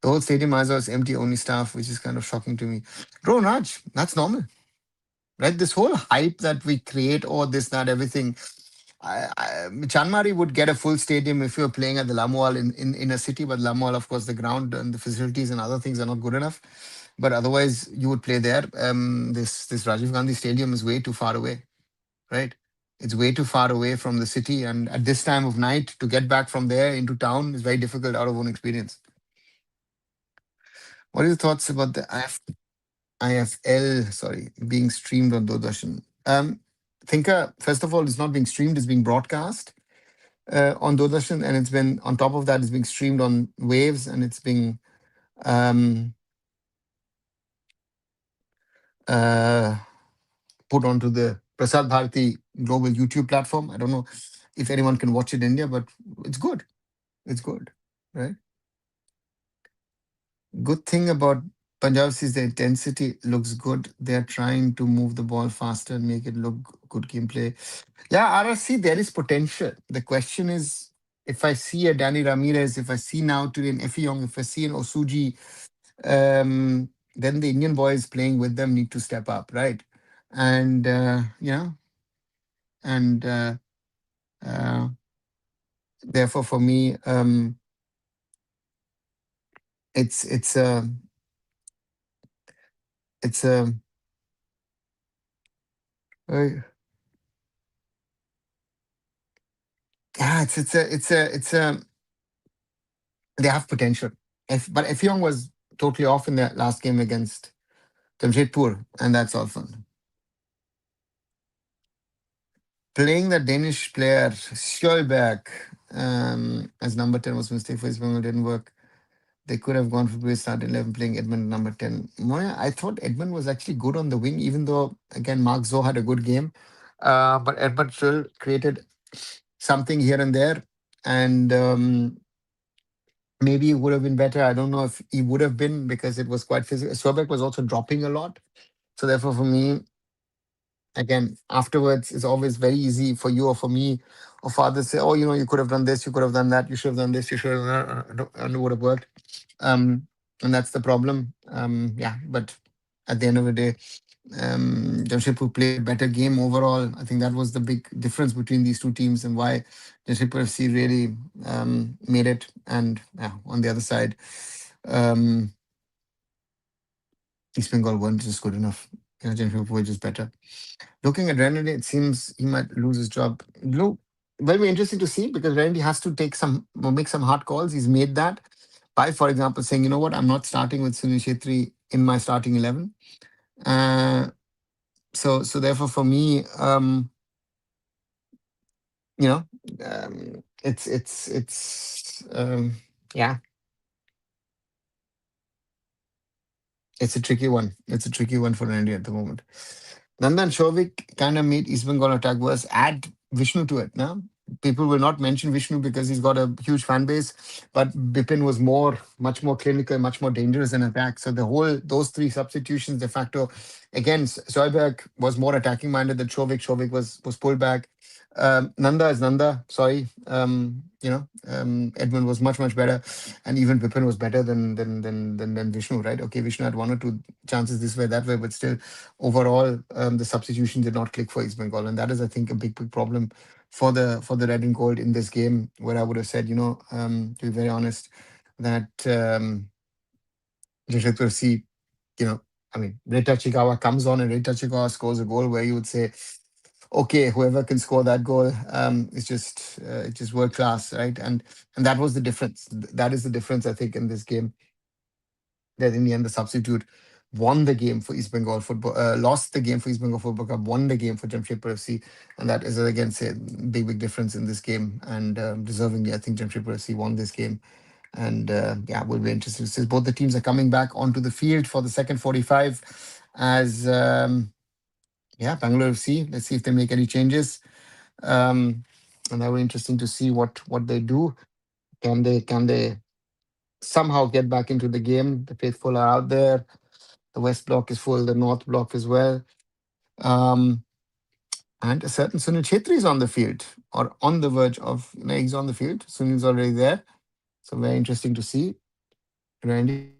the whole stadium Aizawl is empty, only staff, which is kind of shocking to me. Bro, Raj, that's normal, right? This whole hype that we create, or this, that, everything. Chanmari would get a full stadium if you were playing at the Lamwal in a city, but Lamwal, of course, the ground and the facilities and other things are not good enough. But otherwise, you would play there. This Rajiv Gandhi Stadium is way too far away, right? It's way too far away from the city, and at this time of night, to get back from there into town is very difficult out of own experience. What are your thoughts about the IFL, sorry, being streamed on Doordarshan? Thinker, first of all, it's not being streamed, it's being broadcast on Doordarshan, and it's been, on top of that, it's being streamed on Waves, and it's being um, uh, put onto the Prasad Bharati global YouTube platform. I don't know if anyone can watch it in India, but it's good. It's good, right? Good thing about Punjab is the intensity looks good. They're trying to move the ball faster and make it look good gameplay. Yeah, RRC, there is potential. The question is, if I see a Danny Ramirez, if I see now today an Effiong, if I see an Osuji, then the Indian boys playing with them need to step up, right? And and uh, therefore for me, it's a it's a yeah, it's a they have potential. But Effiong was totally off in the last game against Jamshedpur, and that's all fun. Playing the Danish player Schjolberg as number 10 was a mistake for his Bengal, didn't work. They could have gone for the start 11 playing Edmund number 10. Moya, I thought Edmund was actually good on the wing, even though, again, Mark Zoe had a good game. But Edmund still created something here and there. And maybe it would have been better. I don't know if he would have been, because it was quite physical. Schjolberg was also dropping a lot. So therefore, for me, again, afterwards, it's always very easy for you or for me or for others to say, oh, you could have done this, you could have done that, you should have done this, you should have done that, and it would have worked. And that's the problem. Yeah, but at the end of the day, Jamshedpur played a better game overall. I think that was the big difference between these two teams, and why Jamshedpur FC really made it. And yeah, on the other side, um, East Bengal weren't just good enough. Jamshedpur were just better. Looking at Renedy, it seems he might lose his job. Look, very interesting to see, because Renedy has to make some hard calls. He's made that by, for example, saying, you know what, I'm not starting with Sunil Shetty in my starting 11. So therefore, for me, you know, it's yeah, it's a tricky one. It's a tricky one for Renedy at the moment. Nandan Shovik kind of made East Bengal attack worse. Add Vishnu to it. Now, people will not mention Vishnu because he's got a huge fan base, but Bipin was much more clinical, much more dangerous in attack. So those three substitutions de facto, again, Soyberg was more attacking minded than Shovik. Shovik was pulled back. Nanda is Nanda. Sorry, Edmund was much better, and even Bipin was better than Vishnu. Right? Okay, Vishnu had one or two chances this way that way, but still overall, the substitution did not click for East Bengal, and that is, I think, a big problem for the red and gold in this game. Where I would have said, to be very honest, that Jamshedpur FC, I mean, Reta Chikawa comes on and Reta Chikawa scores a goal where you would say, okay, whoever can score that goal, it's just world class, right? And that was the difference. That is the difference, I think, in this game, that in the end the substitute won the game for East Bengal football, lost the game for East Bengal Football Club, won the game for Jamshedpur FC, and that is again say big difference in this game. And deservingly, I think Jamshedpur FC won this game. And yeah, we'll be interested since both the teams are coming back onto the field for the second 45. As yeah, Bangalore FC. Let's see if they make any changes. Um, and that will be interesting to see what they do. Can they somehow get back into the game? The faithful are out there. The West Block is full, the North Block as well. Um, and a certain Sunil Chetri is on the field or on the verge of, he's on the field. Sunil's already there. So very interesting to see. Randy, can you hear me?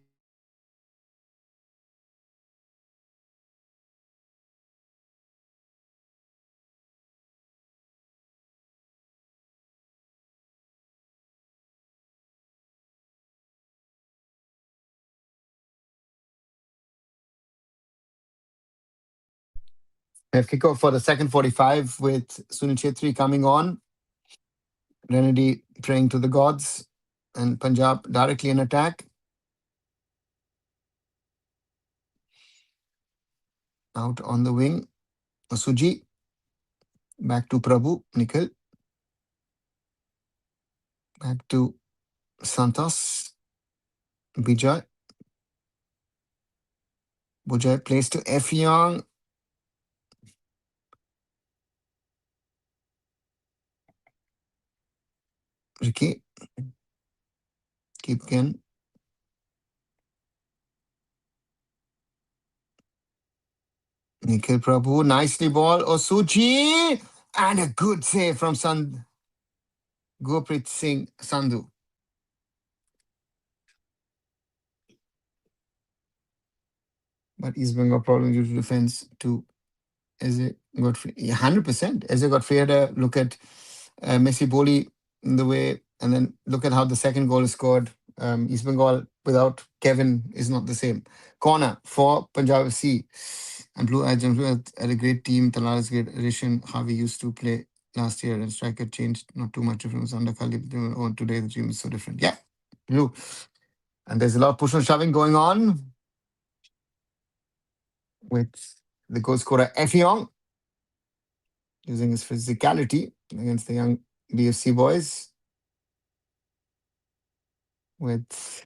We have kickoff for the second 45 with Sunil Chetri coming on. Renedy praying to the gods and Punjab directly in attack. Out on the wing, Suji. Back to Prabhu, Nikhil. Back to Santos, Bijay. Bujay plays to F. Young. Ricky, keep again. Nikhil Prabhu, nicely ball. Osuji! And a good save from Gurpreet Singh Sandhu. But East Bengal problem due to defense to Eze Godfrey. 100%. Eze Godfrey had a look at Messi Boli in the way, and then look at how the second goal is scored. East Bengal without Kevin is not the same. Corner for Punjab FC. And Blue Eye Gems had a great team. Talara's great addition. Harvey used to play last year, and striker changed not too much difference under Khalid. Oh, today the team is so different. Yeah, Blue. And there's a lot of push and shoving going on with the goal scorer Effiong using his physicality against the young BFC boys. With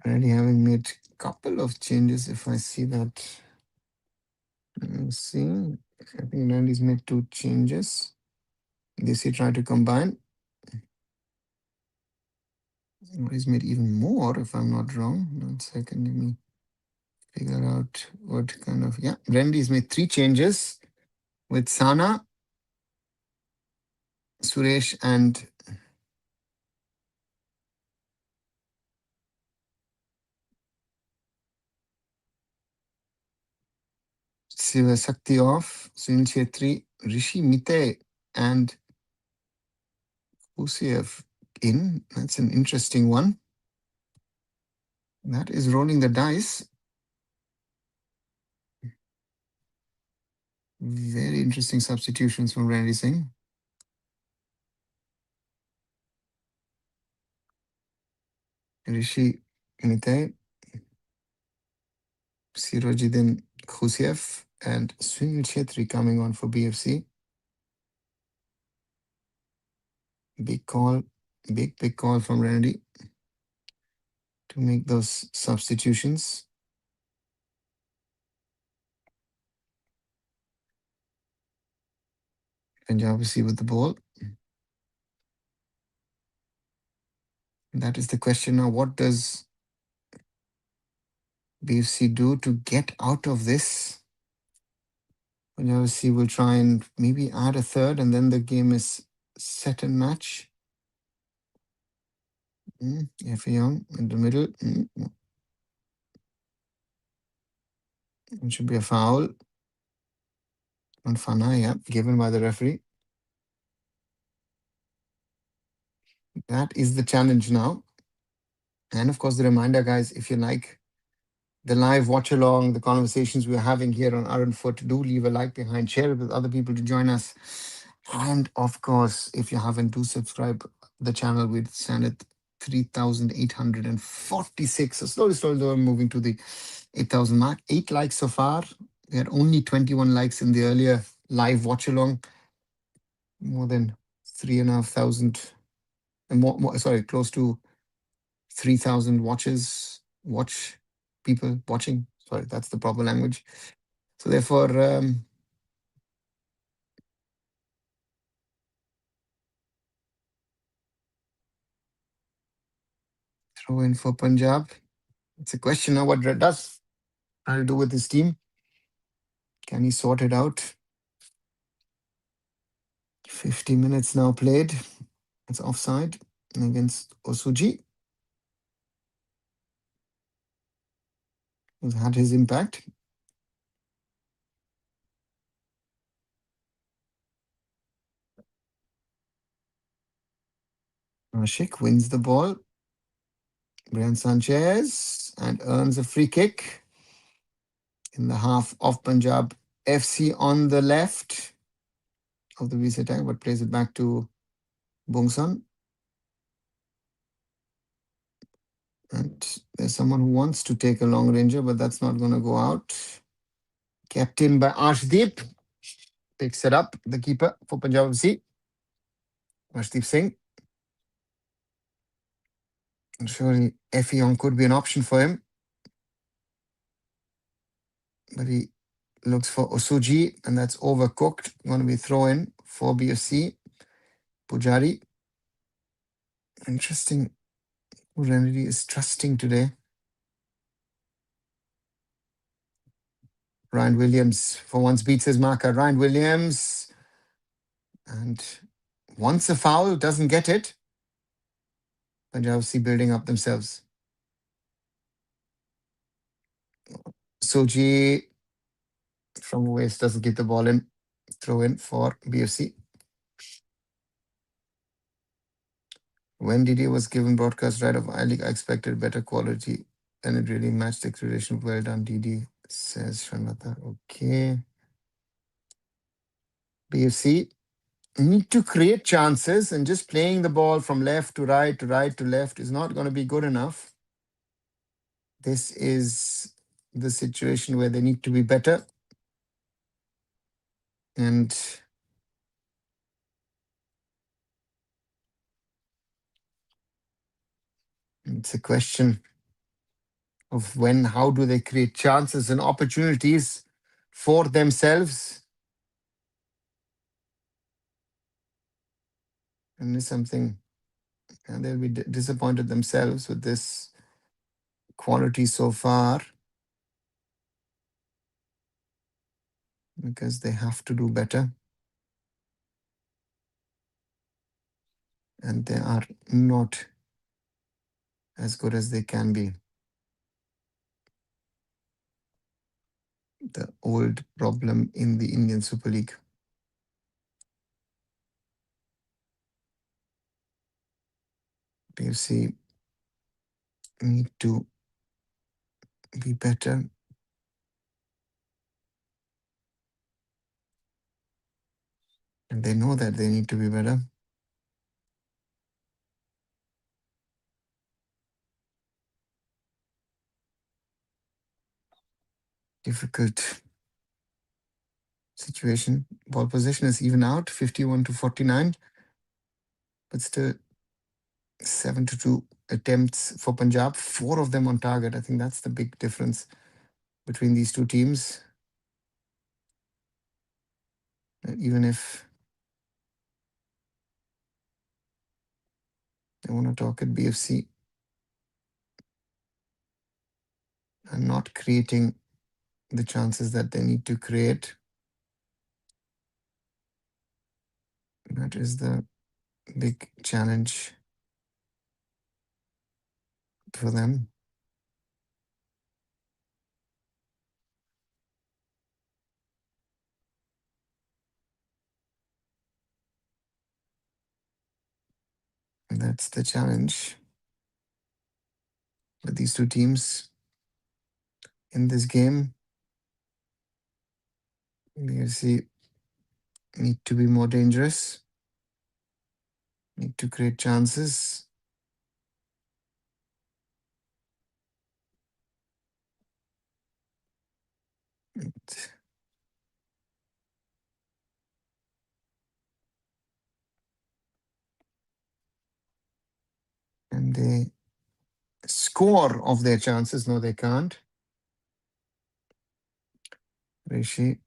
already having made a couple of changes, if I see that. Let me see. I think Randy's made two changes. This he tried to combine. He's made even more, if I'm not wrong. 1 second, let me figure out what kind of. Yeah, Randy's made three changes with Sana, Suresh, and Siva Sakti off, Sunil Chetri, Rishi Mite, and Husiev in. That's an interesting one. That is rolling the dice. Very interesting substitutions from Randy Singh. Rishi Mite, Sirojidin Khusiev, and Sunil Chetri coming on for BFC. Big call, big call from Randy to make those substitutions. Punjab FC with the ball. That is the question now. What does BFC do to get out of this? Punjab FC will try and maybe add a third, and then the game is set and match. F. Young in the middle. It should be a foul on Fana, yeah, given by the referee. That is the challenge now. And of course, the reminder, guys, if you like the live watch along, the conversations we're having here on arunfoot, do leave a like behind, share it with other people to join us. And of course, if you haven't, do subscribe the channel. We stand at 3,846. So slowly, we're moving to the 8,000 mark. 8 likes so far. We had only 21 likes in the earlier live watch along. More than 3,500, close to 3,000 watch people watching. Sorry, that's the proper language. So therefore, throw in for Punjab. It's a question now what Red does. I'll do with his team. Can he sort it out? 50 minutes now played. It's offside against Osuji, who's had his impact. Ashik wins the ball. Brian Sanchez and earns a free kick in the half of Punjab FC on the left of the VC attack, but plays it back to Bongsan. And there's someone who wants to take a long ranger, but that's not going to go out. Captain by Arshdeep. Picks it up, the keeper for Punjab FC. Arshdeep Singh. I'm sure Effiong could be an option for him. But he looks for Osuji, and that's overcooked. Going to be throw-in for BFC. Pujari. Interesting. Renedy is trusting today. Ryan Williams for once beats his marker. Ryan Williams. And once a foul, doesn't get it. Punjab FC building up themselves. Soji from waist doesn't get the ball in. Throw in for BFC. When DD was given broadcast right of I-League, I expected better quality and it really matched the expectation. Well done, DD, says Shanata. Okay. BFC need to create chances, and just playing the ball from left to right to right to left is not going to be good enough. This is the situation where they need to be better. And it's a question of how do they create chances and opportunities for themselves. And it's something, and they'll be disappointed themselves with this quality so far, because they have to do better. And they are not as good as they can be. The old problem in the Indian Super League. PFC need to be better. And they know that they need to be better. Difficult situation. Ball position is even out, 51 to 49. but still 7-2 attempts for Punjab, 4 of them on target. I think that's the big difference between these two teams. Even if I want to talk at BFC, and not creating the chances that they need to create. That is the big challenge for them. And that's the challenge with these two teams in this game. BFC need to be more dangerous, need to create chances. And they score of their chances. No, they can't. Rishi.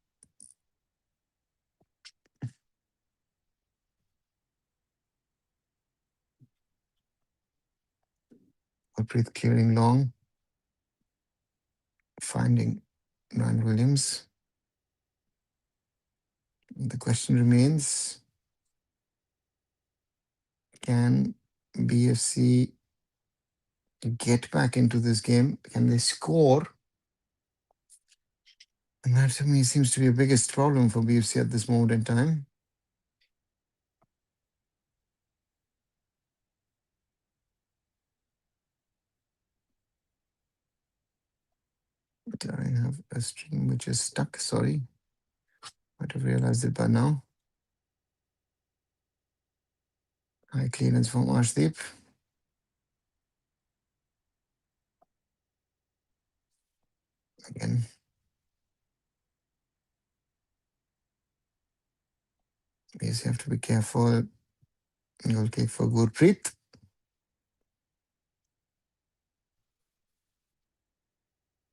Gurpreet clearing long. Finding Ryan Williams. The question remains, can BFC get back into this game? Can they score? And that to me seems to be the biggest problem for BFC at this moment in time. But I have a stream which is stuck, sorry. Might have realized it by now. High clearance from Arshdeep. Again. BFC have to be careful. Goal kick for Gurpreet.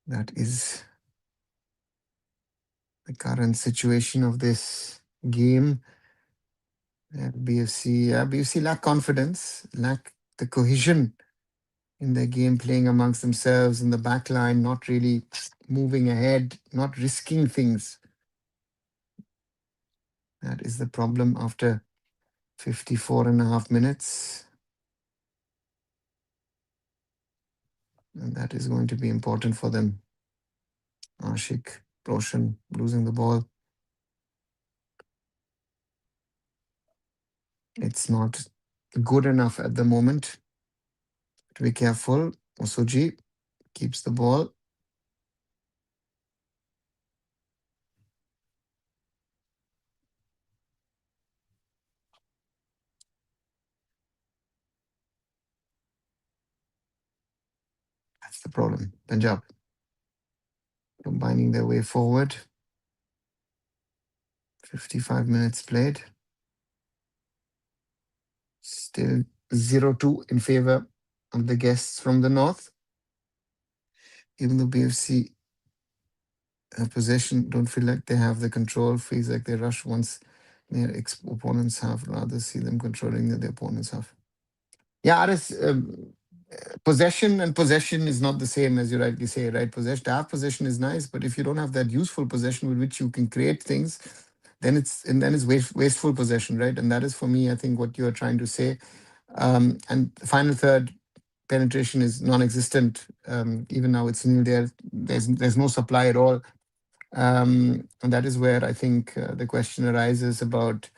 That is the current situation of this game. BFC lack confidence, lack the cohesion in their game, playing amongst themselves in the back line, not really moving ahead, not risking things. That is the problem after 54.5 minutes. And that is going to be important for them. Ashik, Roshan losing the ball. It's not good enough at the moment. To be careful. Osuji keeps the ball. That's the problem. Punjab combining their way forward. 55 minutes played. Still 0-2 in favor of the guests from the north. Even though BFC possession, don't feel like they have the control, feels like they rush once their opponents have, rather see them controlling their opponents have. Yeah, possession and possession is not the same, as you rightly say, right? To have possession is nice, but if you don't have that useful possession with which you can create things, then it's wasteful possession, right? And that is, for me, I think, what you are trying to say. And the final third, penetration is non-existent. Even now, it's nil there. There's no supply at all. And that is where I think the question arises about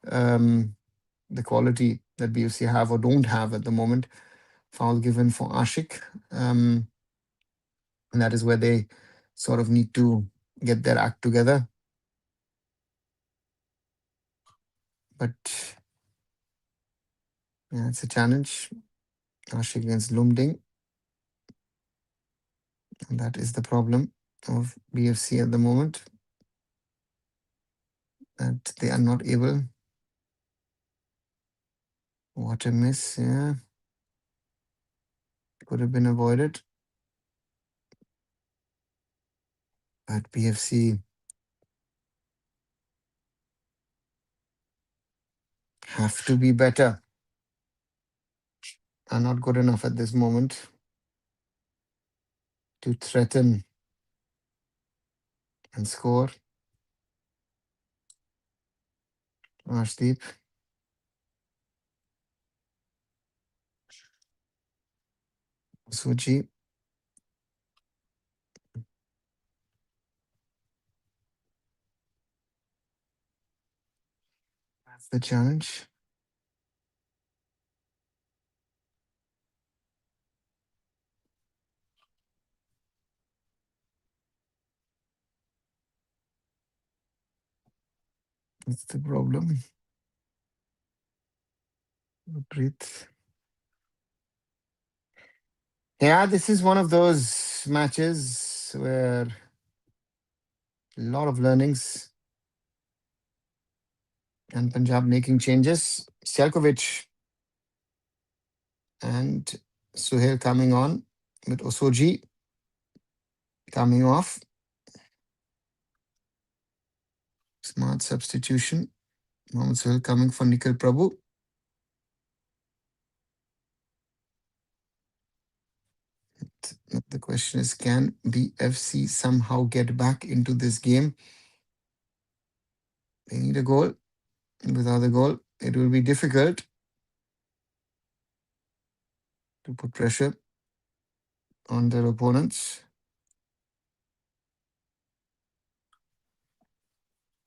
the quality that BFC have or don't have at the moment. Foul given for Ashik. And that is where they sort of need to get their act together. But yeah, it's a challenge. Ashik against Lumding. And that is the problem of BFC at the moment. That they are not able What a miss, yeah. Could have been avoided. But PFC have to be better. Are not good enough at this moment to threaten and score. Arshdeep. Suji. That's the challenge. That's the problem. Breathe. Yeah, this is one of those matches where a lot of learnings and Punjab making changes. Stelkovic and Suhail coming on with Osoji coming off. Smart substitution. Mohammad Suhail coming for Nikhil Prabhu. The question is, can BFC somehow get back into this game? They need a goal. Without a goal, it will be difficult to put pressure on their opponents.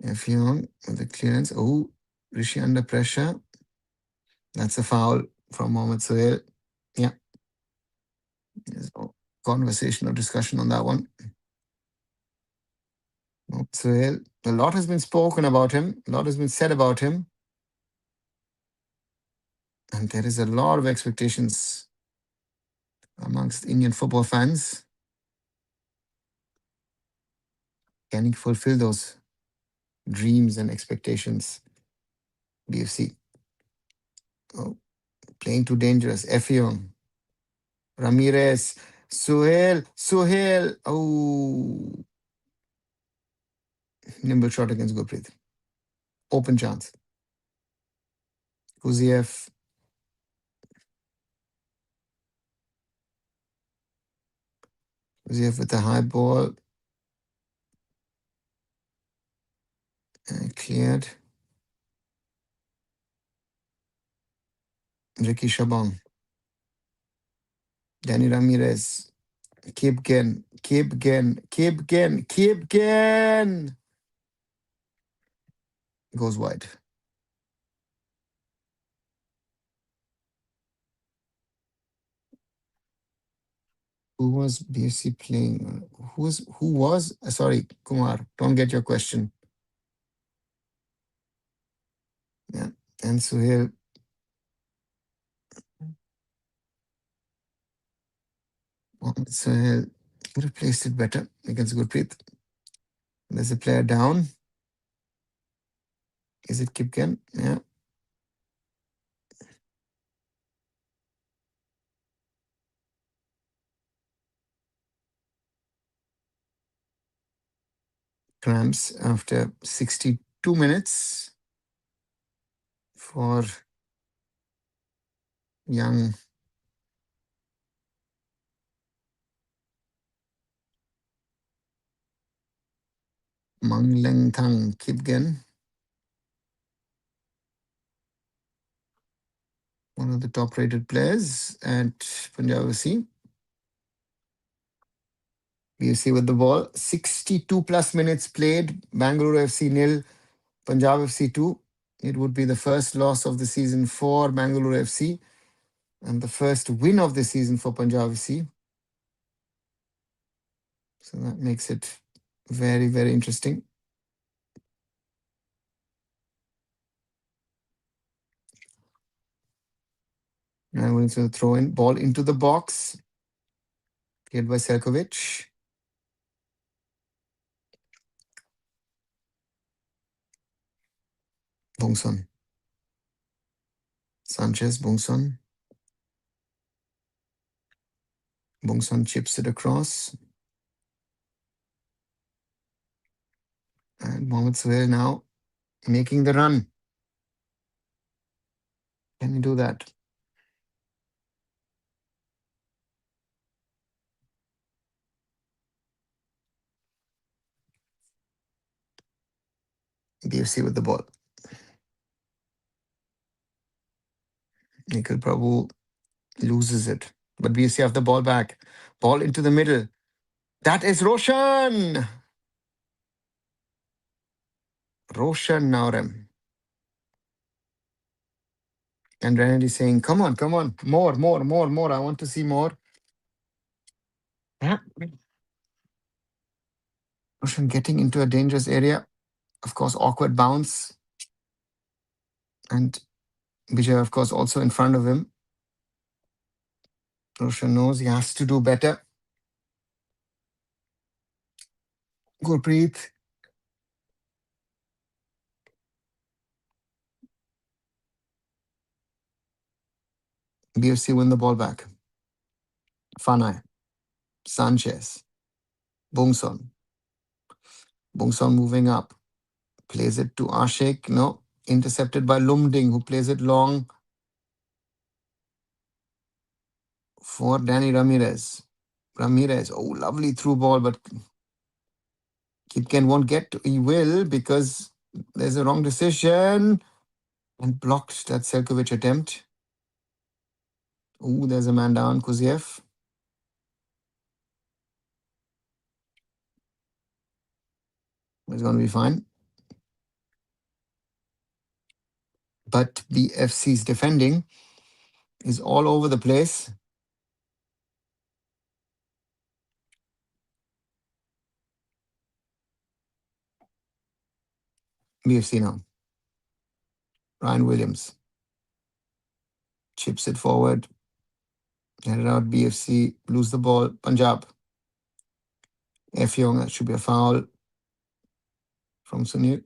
Effiong with the clearance. Oh, Rishi under pressure. That's a foul from Mohammad Suhail. Yeah. There's no conversation or discussion on that one. Mohammad Suhail. A lot has been spoken about him. A lot has been said about him. And there is a lot of expectations amongst Indian football fans. Can he fulfill those dreams and expectations? BFC. Oh, playing too dangerous. Effiong. Ramirez. Suhail. Oh. Nimble shot against Gurpreet. Open chance. Kuziev. Kuziev with a high ball. Cleared. Ricky Shabong. Danny Ramirez. Kipgen. Goes wide. Who was BFC playing? Who was? Sorry, Kumar, don't get your question. Yeah, and Suhail. Suhail could have placed it better against Gurpreet. There's a player down. Is it Kipken? Yeah. Cramps after 62 minutes for young Mangleng Thang Kipgen. One of the top-rated players at Punjab FC. BFC with the ball. 62 plus minutes played. Bengaluru FC 0, Punjab FC 2. It would be the first loss of the season for Bengaluru FC and the first win of the season for Punjab FC. So that makes it very, very interesting. Now going to throw in ball into the box. Cleared by Selkovic. Bongson. Sanchez, Bungson. Bungson chips it across. And Mohamed Sohail now making the run. Can he do that? BFC with the ball. Nikhil Prabhu loses it. But BFC have the ball back. Ball into the middle. That is Roshan. Roshan Naurem. And Randy saying, come on, come on. More, more, more, more. I want to see more. Yeah. Roshan getting into a dangerous area. Of course, awkward bounce. And Vijay, of course, also in front of him. Roshan knows he has to do better. Gurpreet. BFC win the ball back. Fanai. Sanchez. Bungson. Bungson moving up. Plays it to Ashik. No. Intercepted by Lumding, who plays it long for Danny Ramirez. Ramirez. Oh, lovely through ball, but Kitken won't get to. He will because there's a wrong decision. And blocked that Selkovic attempt. Oh, there's a man down. Kuziev. It's going to be fine. But BFC's defending is all over the place. BFC now. Ryan Williams. Chips it forward. Headed out. BFC lose the ball. Punjab. F Young, that should be a foul from Sunil.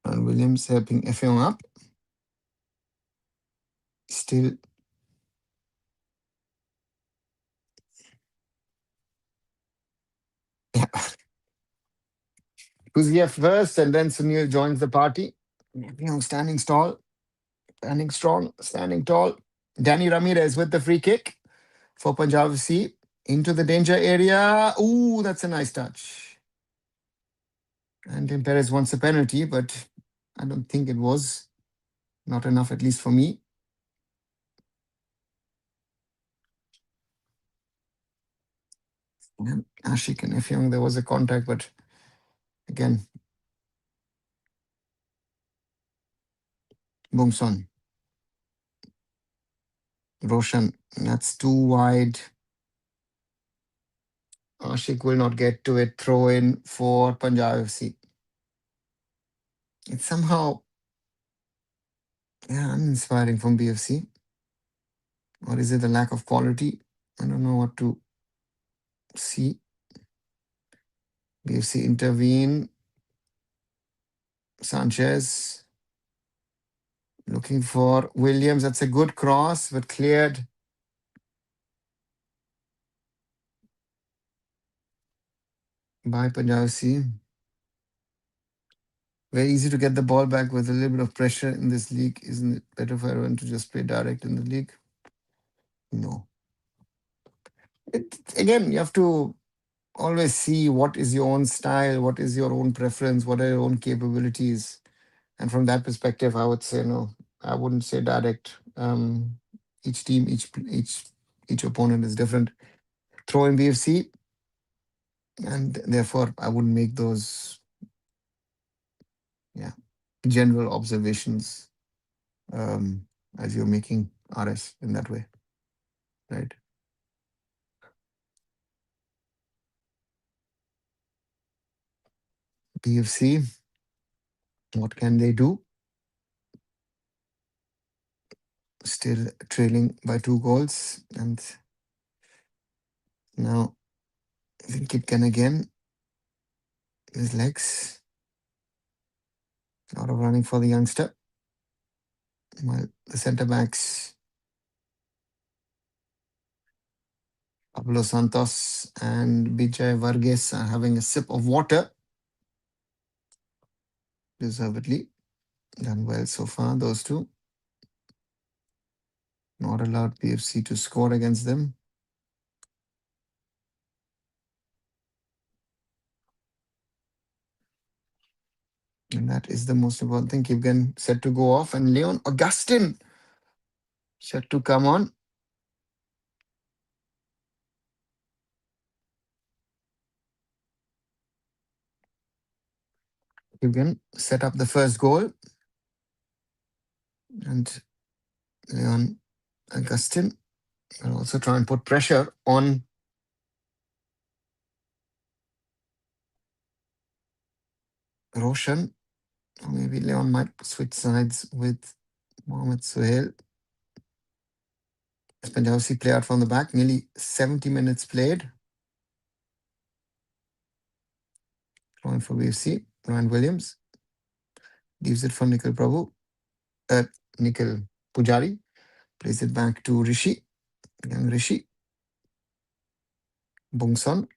And Williams helping F Young up. Still. Yeah. Kuziev first, and then Sunil joins the party. F Young standing tall. Standing strong. Standing tall. Danny Ramirez with the free kick for Punjab FC. Into the danger area. Ooh, that's a nice touch. And Tim Perez wants a penalty, but I don't think it was. Not enough, at least for me. Yeah, Ashik and F Young, there was a contact, but again, Bungson. Roshan, that's too wide. Ashik will not get to it. Throw in for Punjab FC. It's somehow uninspiring from BFC. Or is it the lack of quality? I don't know what to see. BFC intervene. Sanchez looking for Williams. That's a good cross, but cleared by Punjab FC. Very easy to get the ball back with a little bit of pressure in this league. Isn't it better for everyone to just play direct in the league? No. Again, you have to always see what is your own style, what is your own preference, what are your own capabilities. And from that perspective, I would say no. I wouldn't say direct. Each team, each opponent is different. Throw in BFC, and therefore I wouldn't make those general observations as you're making RS in that way. Right. BFC, what can they do? still trailing by 2 goals. And now Winkitgen again. His legs. A lot of running for the youngster. While the centre backs, Pablo Santos and Bijay Vargas, are having a sip of water. Deservedly. Done well so far, those two. Not allowed PFC to score against them. And that is the most important thing. Kipgen set to go off, and Leon Augustin set to come on. Kipgen set up the first goal. And Leon Augustin will also try and put pressure on Roshan. Or maybe Leon might switch sides with Mohamed Suhail. Punjab FC play out from the back. Nearly 70 minutes played. Drawing for BFC. Ryan Williams leaves it for Nikhil Nikhil Pujari. Plays it back to Rishi. Young Rishi. Bungson.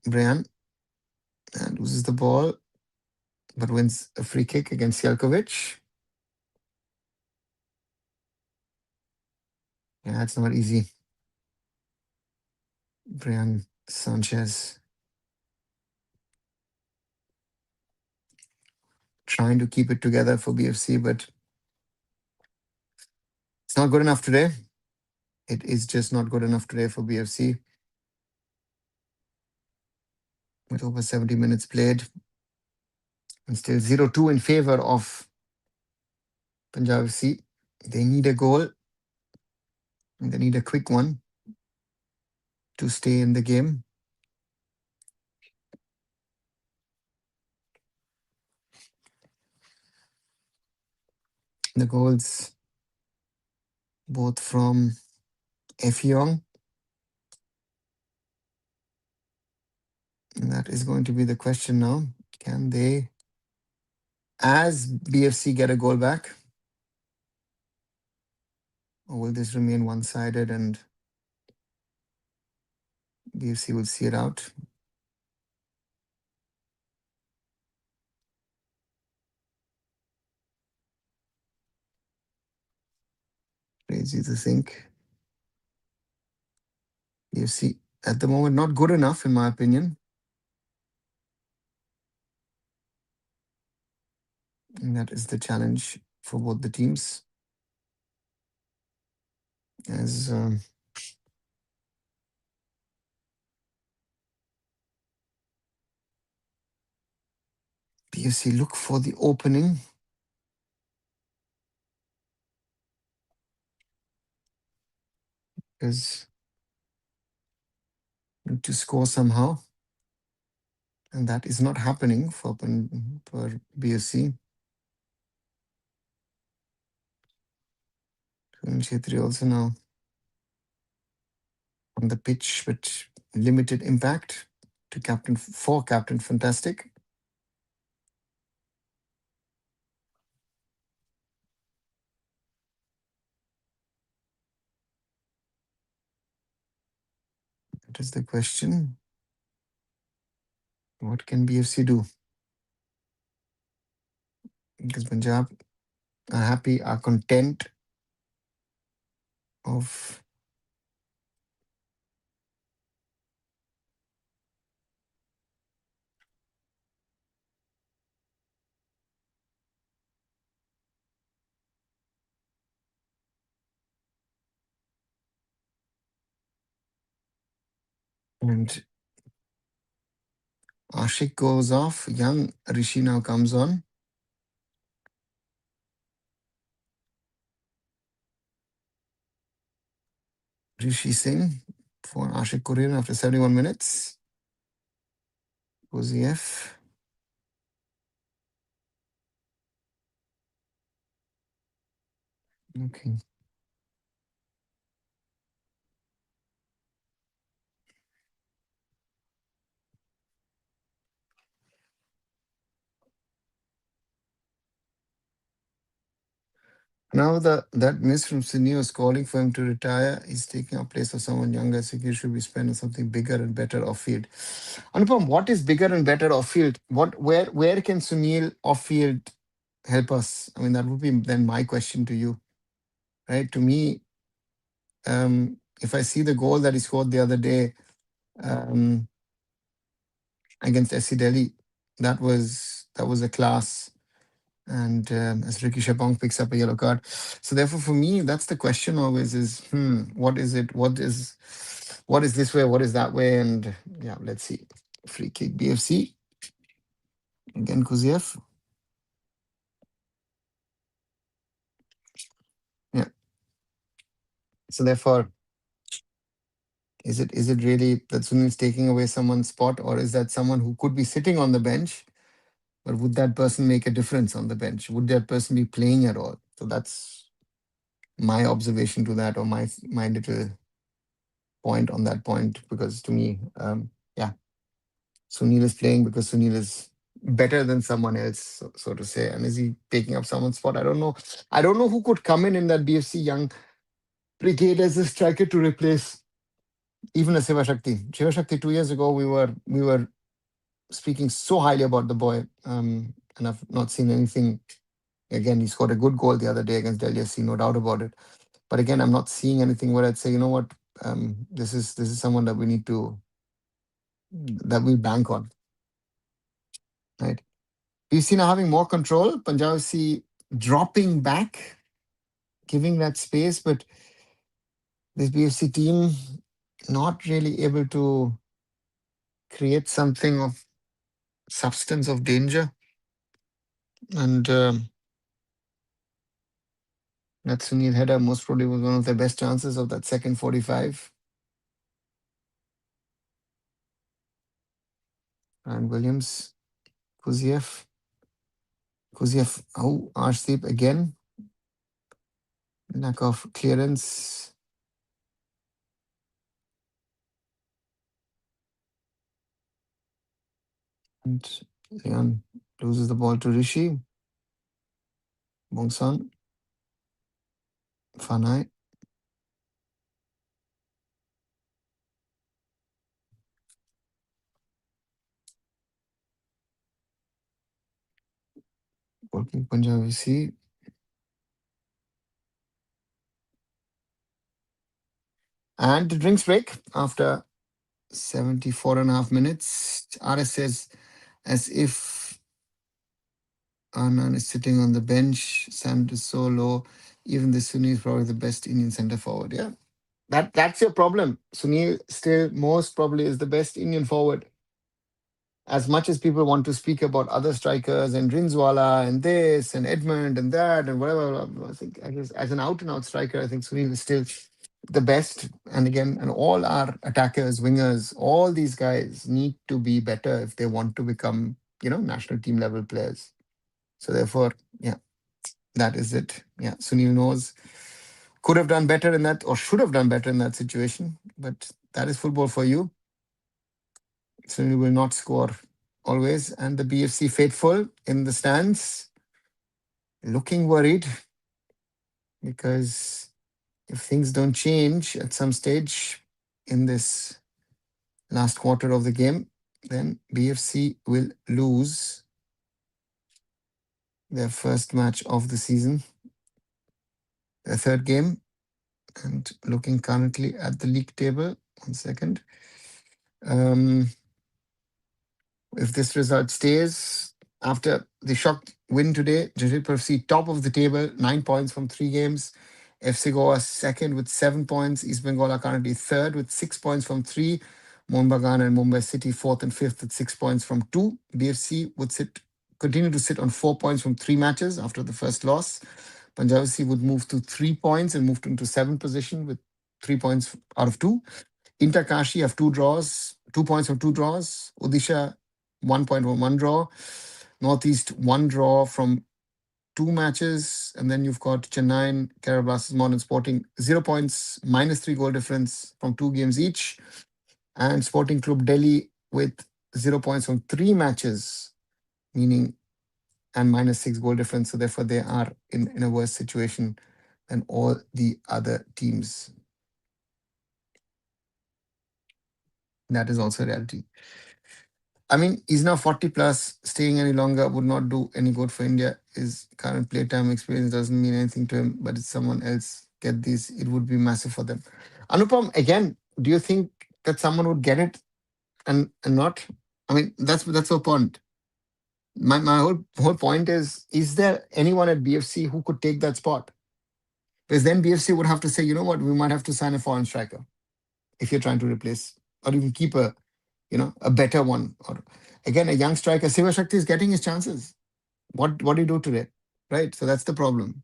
Brian. And loses the ball, but wins a free kick against Jelkovic. Yeah, it's not easy. Brian Sanchez trying to keep it together for BFC, but it's not good enough today. It is just not good enough today for BFC. With over 70 minutes played, and still 0-2 in favor of Punjab FC. They need a goal, and they need a quick one to stay in the game. The goals both from Effiong. And that is going to be the question now. Can they, as BFC, get a goal back? Or will this remain one-sided and BFC will see it out? Crazy to think. BFC, at the moment, not good enough, in my opinion. And that is the challenge for both the teams. As BFC look for the opening. Because need to score somehow. And that is not happening for BFC. Chetri also now on the pitch, but limited impact to Captain Fantastic. That is the question. What can BFC do? Because Punjab are happy, are content of and Ashik goes off. Young Rishi now comes on. Rishi Singh for Ashik Kurian after 71 minutes. OZF. Okay. Now that miss from Sydney was calling for him to retire. He's taking a place of someone younger. So he should be spent on something bigger and better off field. Anupam, what is bigger and better off field? Where can Sunil off field help us? I mean, that would be then my question to you, right? To me, if I see the goal that he scored the other day um, against SC Delhi, that was a class. And as Ricky Shapong picks up a yellow card. So therefore, for me, that's the question always: is what is it? What is this way? What is that way? And yeah, let's see. Free kick, BFC again, Kuziev. Yeah. So therefore, is it really that Sunil's taking away someone's spot, or is that someone who could be sitting on the bench, but would that person make a difference on the bench? Would that person be playing at all? So that's my observation to that, or my little point on that point, because to me, yeah, Sunil is playing because Sunil is better than someone else, so to say. And is he taking up someone's spot? I don't know. I don't know who could come in that BFC young brigade as a striker to replace even a Shiva Shakti. Shiva Shakti 2 years ago, we were speaking so highly about the boy, and I've not seen anything. Again, he scored a good goal the other day against Delhi FC, no doubt about it. But again, I'm not seeing anything where I'd say, you know what, this is someone that we need to that we bank on, right? We've seen her having more control. Punjab FC dropping back, giving that space, but this BFC team not really able to create something of substance of danger. And that Sunil header most probably was one of their best chances of that second 45. And Williams, Kuziev, oh, Arshdeep again. Lack of clearance. And Leon loses the ball to Rishi. Bongsan. Fanai. Working Punjab FC. And the drinks break after 74 and a half minutes. RS says, as if Anand is sitting on the bench, Sand is so low. Even the Sunil is probably the best Indian centre forward. Yeah. That's your problem. Sunil still most probably is the best Indian forward. As much as people want to speak about other strikers and Rinswala and this and Edmund and that and whatever, I think as an out and out striker, I think Sunil is still the best. And again, and all our attackers, wingers, all these guys need to be better if they want to become, national team level players. So therefore, yeah, that is it. Yeah, Sunil knows could have done better in that or should have done better in that situation. But that is football for you. Sunil will not score always. And the BFC faithful in the stands looking worried because if things don't change at some stage in this last quarter of the game, then BFC will lose their first match of the season, their third game. And looking currently at the league table, 1 second. If this result stays after the shock win today, Jaipur FC top of the table, 9 points from 3 games. FC Goa second with 7 points. East Bengal are currently third with 6 points from 3. Mohun Bagan and Mumbai City fourth and fifth with 6 points from 2. BFC would continue to sit on 4 points from 3 matches after the first loss. Punjab FC would move to 3 points and moved into seventh position with 3 points out of 2. Inter-Kashi have 2 draws, 2 points from 2 draws. Odisha 1 point from 1 draw. Northeast 1 draw from two matches, and then you've got Chennai, Kerala Blasters, Modern Sporting, 0 points, -3 goal difference from two games each, and Sporting Club Delhi with 0 points from three matches, meaning and -6 goal difference. So therefore, they are in a worse situation than all the other teams. That is also a reality. I mean, he's now 40 plus. Staying any longer would not do any good for India. His current playtime experience doesn't mean anything to him, but if someone else get these, it would be massive for them. Anupam, again, do you think that someone would get it and not? I mean, that's the point. My whole point is there anyone at BFC who could take that spot? Because then BFC would have to say, you know what, we might have to sign a foreign striker if you're trying to replace or even keep a better one. Or again, a young striker, Siva Shakti is getting his chances. What do you do today? Right? So that's the problem.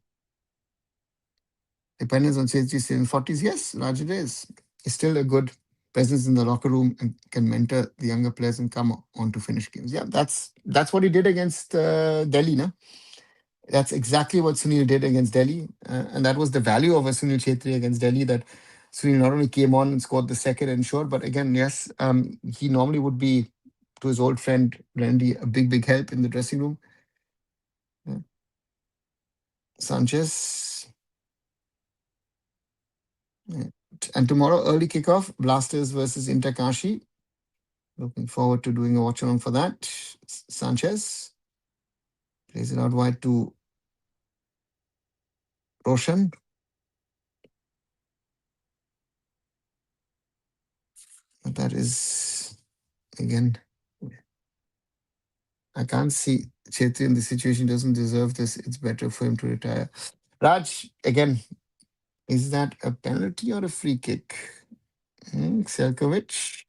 Dependence on CSG in 40s, yes, Rajat is still a good presence in the locker room and can mentor the younger players and come on to finish games. Yeah, that's what he did against Delhi, no? That's exactly what Sunil did against Delhi. And that was the value of a Sunil Chetri against Delhi, that Sunil not only came on and scored the second and short, but again, yes, he normally would be, to his old friend Randy, a big help in the dressing room. Yeah. Sanchez. Yeah. And tomorrow, early kickoff, Blasters versus Inter Kashi. Looking forward to doing a watch along for that. Sanchez plays it out wide to Roshan. But that is, again, I can't see Chetri in this situation, doesn't deserve this. It's better for him to retire. Raj, again, is that a penalty or a free kick? Selkovic.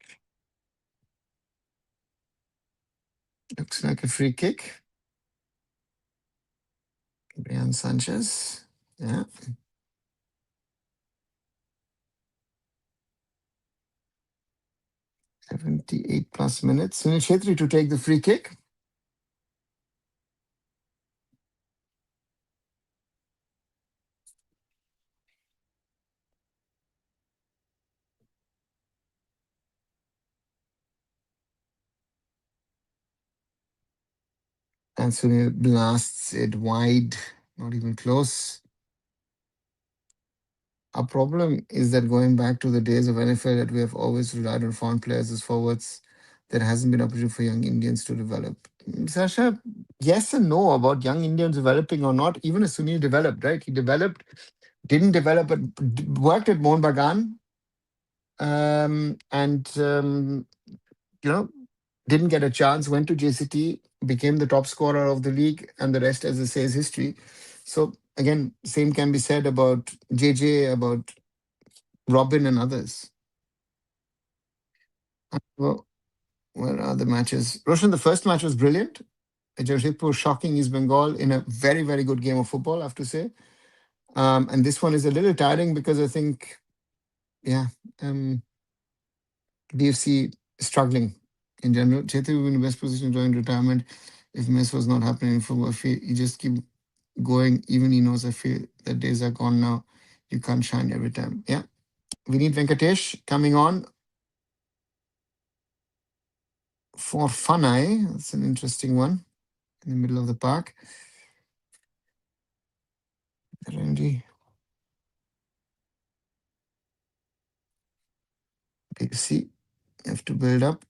Looks like a free kick. Brian Sanchez. Yeah. 78 plus minutes. Sunil Chetri to take the free kick. And Sunil blasts it wide. Not even close. Our problem is that going back to the days of NFL, that we have always relied on foreign players as forwards. There hasn't been opportunity for young Indians to develop. Sasha, yes and no about young Indians developing or not. Even as Sunil developed, right? He developed, didn't develop, but worked at Mohun Bagan, and didn't get a chance. Went to JCT, became the top scorer of the league, and the rest, as I say, is history. So again, same can be said about JJ, about Robin, and others. Well, where are the matches? Roshan, the first match was brilliant. Jamshedpur shocking East Bengal in a very good game of football, I have to say. And this one is a little tiring because I think, yeah, DFC struggling in general. Chetri will be in the best position to join retirement if mess was not happening in football. If he just keep going, even he knows, I feel that days are gone now. You can't shine every time. Yeah. We need Venkatesh coming on for Funai. That's an interesting one in the middle of the park. Randy. See, you have to build up.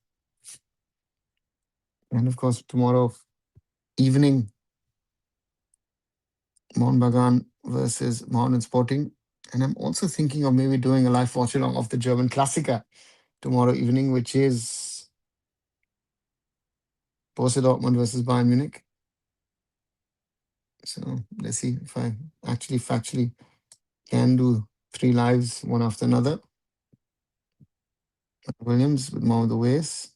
And of course, tomorrow evening, Mohun Bagan versus Mohun Sporting. And I'm also thinking of maybe doing a live watch along of the German Klassiker tomorrow evening, which is Borussia Dortmund versus Bayern Munich. So let's see if I actually factually can do three lives one after another. Williams with more of the ways.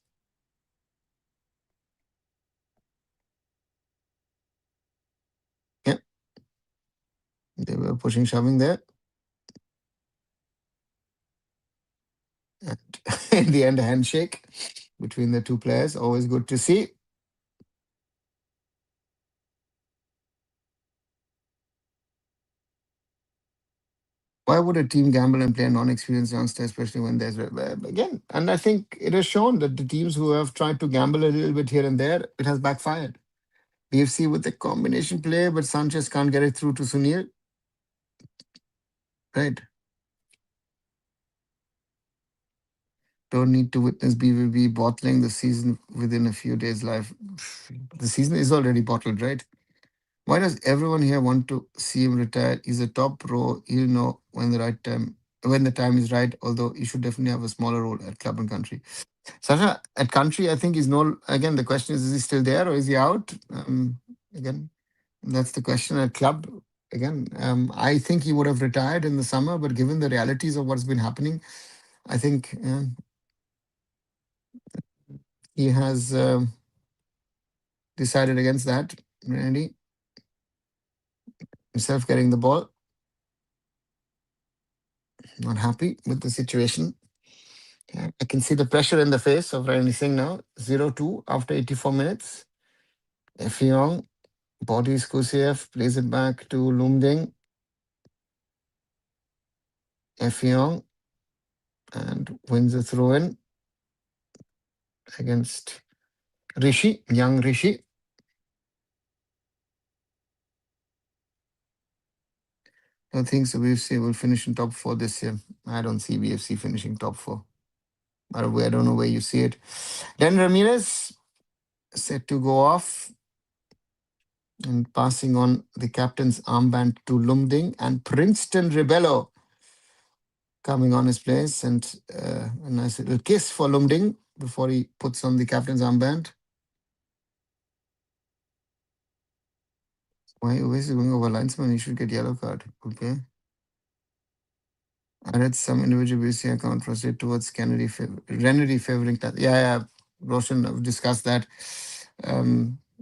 Yeah. They were pushing, shoving there. And in the end, a handshake between the two players. Always good to see. Why would a team gamble and play a non-experienced youngster, especially when there's again? And I think it has shown that the teams who have tried to gamble a little bit here and there, it has backfired. BFC with the combination play, but Sanchez can't get it through to Sunil. Right. Don't need to witness BVB bottling the season within a few days' life. The season is already bottled, right? Why does everyone here want to see him retire? He's a top pro. He'll know when the time is right. Although he should definitely have a smaller role at club and country. Sasha, at country, I think he's no. Again, the question is he still there or is he out? Again, that's the question. At club, again, I think he would have retired in the summer, but given the realities of what's been happening, I think he has decided against that. Randy himself getting the ball, not happy with the situation. Yeah, I can see the pressure in the face of Randy Singh now. 0-2 after 84 minutes. Effiong, bodies Kusiev, plays it back to Lumding. Effiong, and wins the throw in against Rishi, young Rishi. I think so. BFC will finish in top four this year. I don't see BFC finishing top four. By the way, I don't know where you see it. Then Ramirez set to go off and passing on the captain's armband to Lumding and Princeton Rebello coming on his place and a nice little kiss for Lumding before he puts on the captain's armband. Why always going over linesman? He should get yellow card. Okay. I read some individual BC account proceed towards Kennedy favoring. Yeah, Roshan, I've discussed that.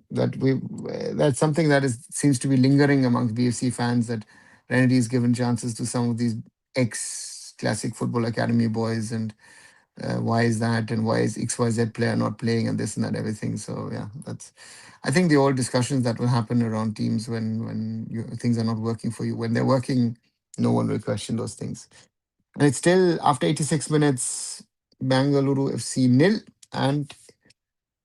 That's something that seems to be lingering amongst BFC fans, that Renedy is given chances to some of these ex Classic Football Academy boys, and why is that, and why is XYZ player not playing, and this and that, everything. So yeah, that's, I think, the old discussions that will happen around teams when things are not working for you. When they're working, no one will question those things. And it's still, after 86 minutes, Bengaluru FC nil and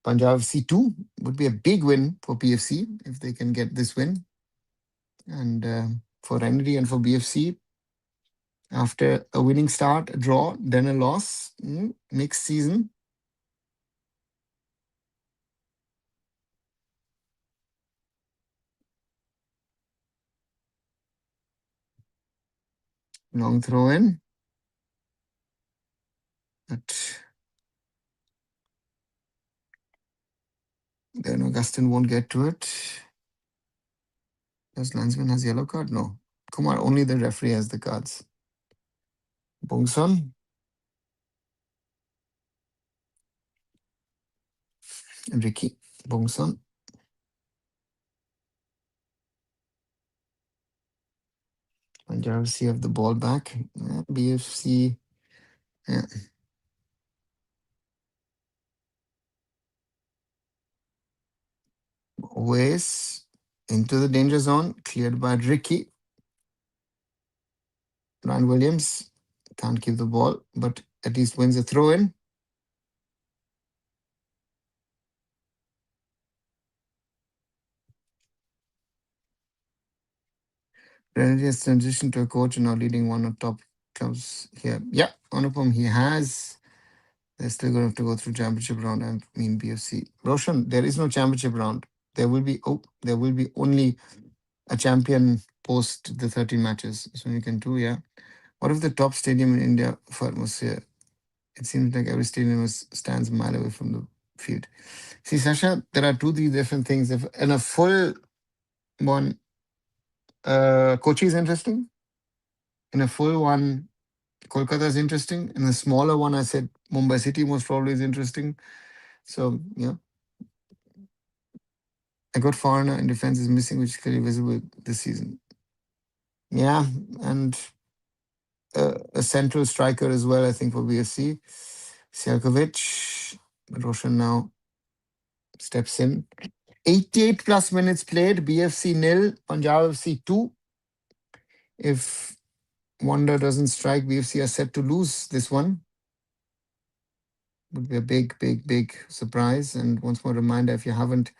Punjab FC 2. Would be a big win for PFC if they can get this win. And for Renedy and for BFC, after a winning start, a draw, then a loss, mixed season. Long throw in. But then Augustin won't get to it. Does Landsman has yellow card? No. Kumar, only the referee has the cards. Bongson. Ricky Bongson. Punjab FC have the ball back. BFC. Yeah. Ways into the danger zone, cleared by Ricky. Ryan Williams can't keep the ball, but at least wins a throw in. Renedy has transitioned to a coach and now leading one of top clubs here. Yeah, Anupam, he has. They're still going to have to go through championship round. I mean, BFC. Roshan, there is no championship round. There will be only a champion post the 13 matches. So you can do, yeah. What if the top stadium in India for atmosphere? It seems like every stadium stands a mile away from the field. See, Sasha, there are three different things. If in a full one, Kochi is interesting. In a full one, Kolkata is interesting. In a smaller one, I said Mumbai City most probably is interesting. So, yeah. A good foreigner in defense is missing, which is clearly visible this season. Yeah, and a central striker as well, I think, for BSC. Selkovic. Roshan now steps in. 88 plus minutes played, BFC nil, Punjab FC 2. If wonder doesn't strike, BFC are set to lose this one. Would be a big, big, big surprise. And once more reminder, if you haven't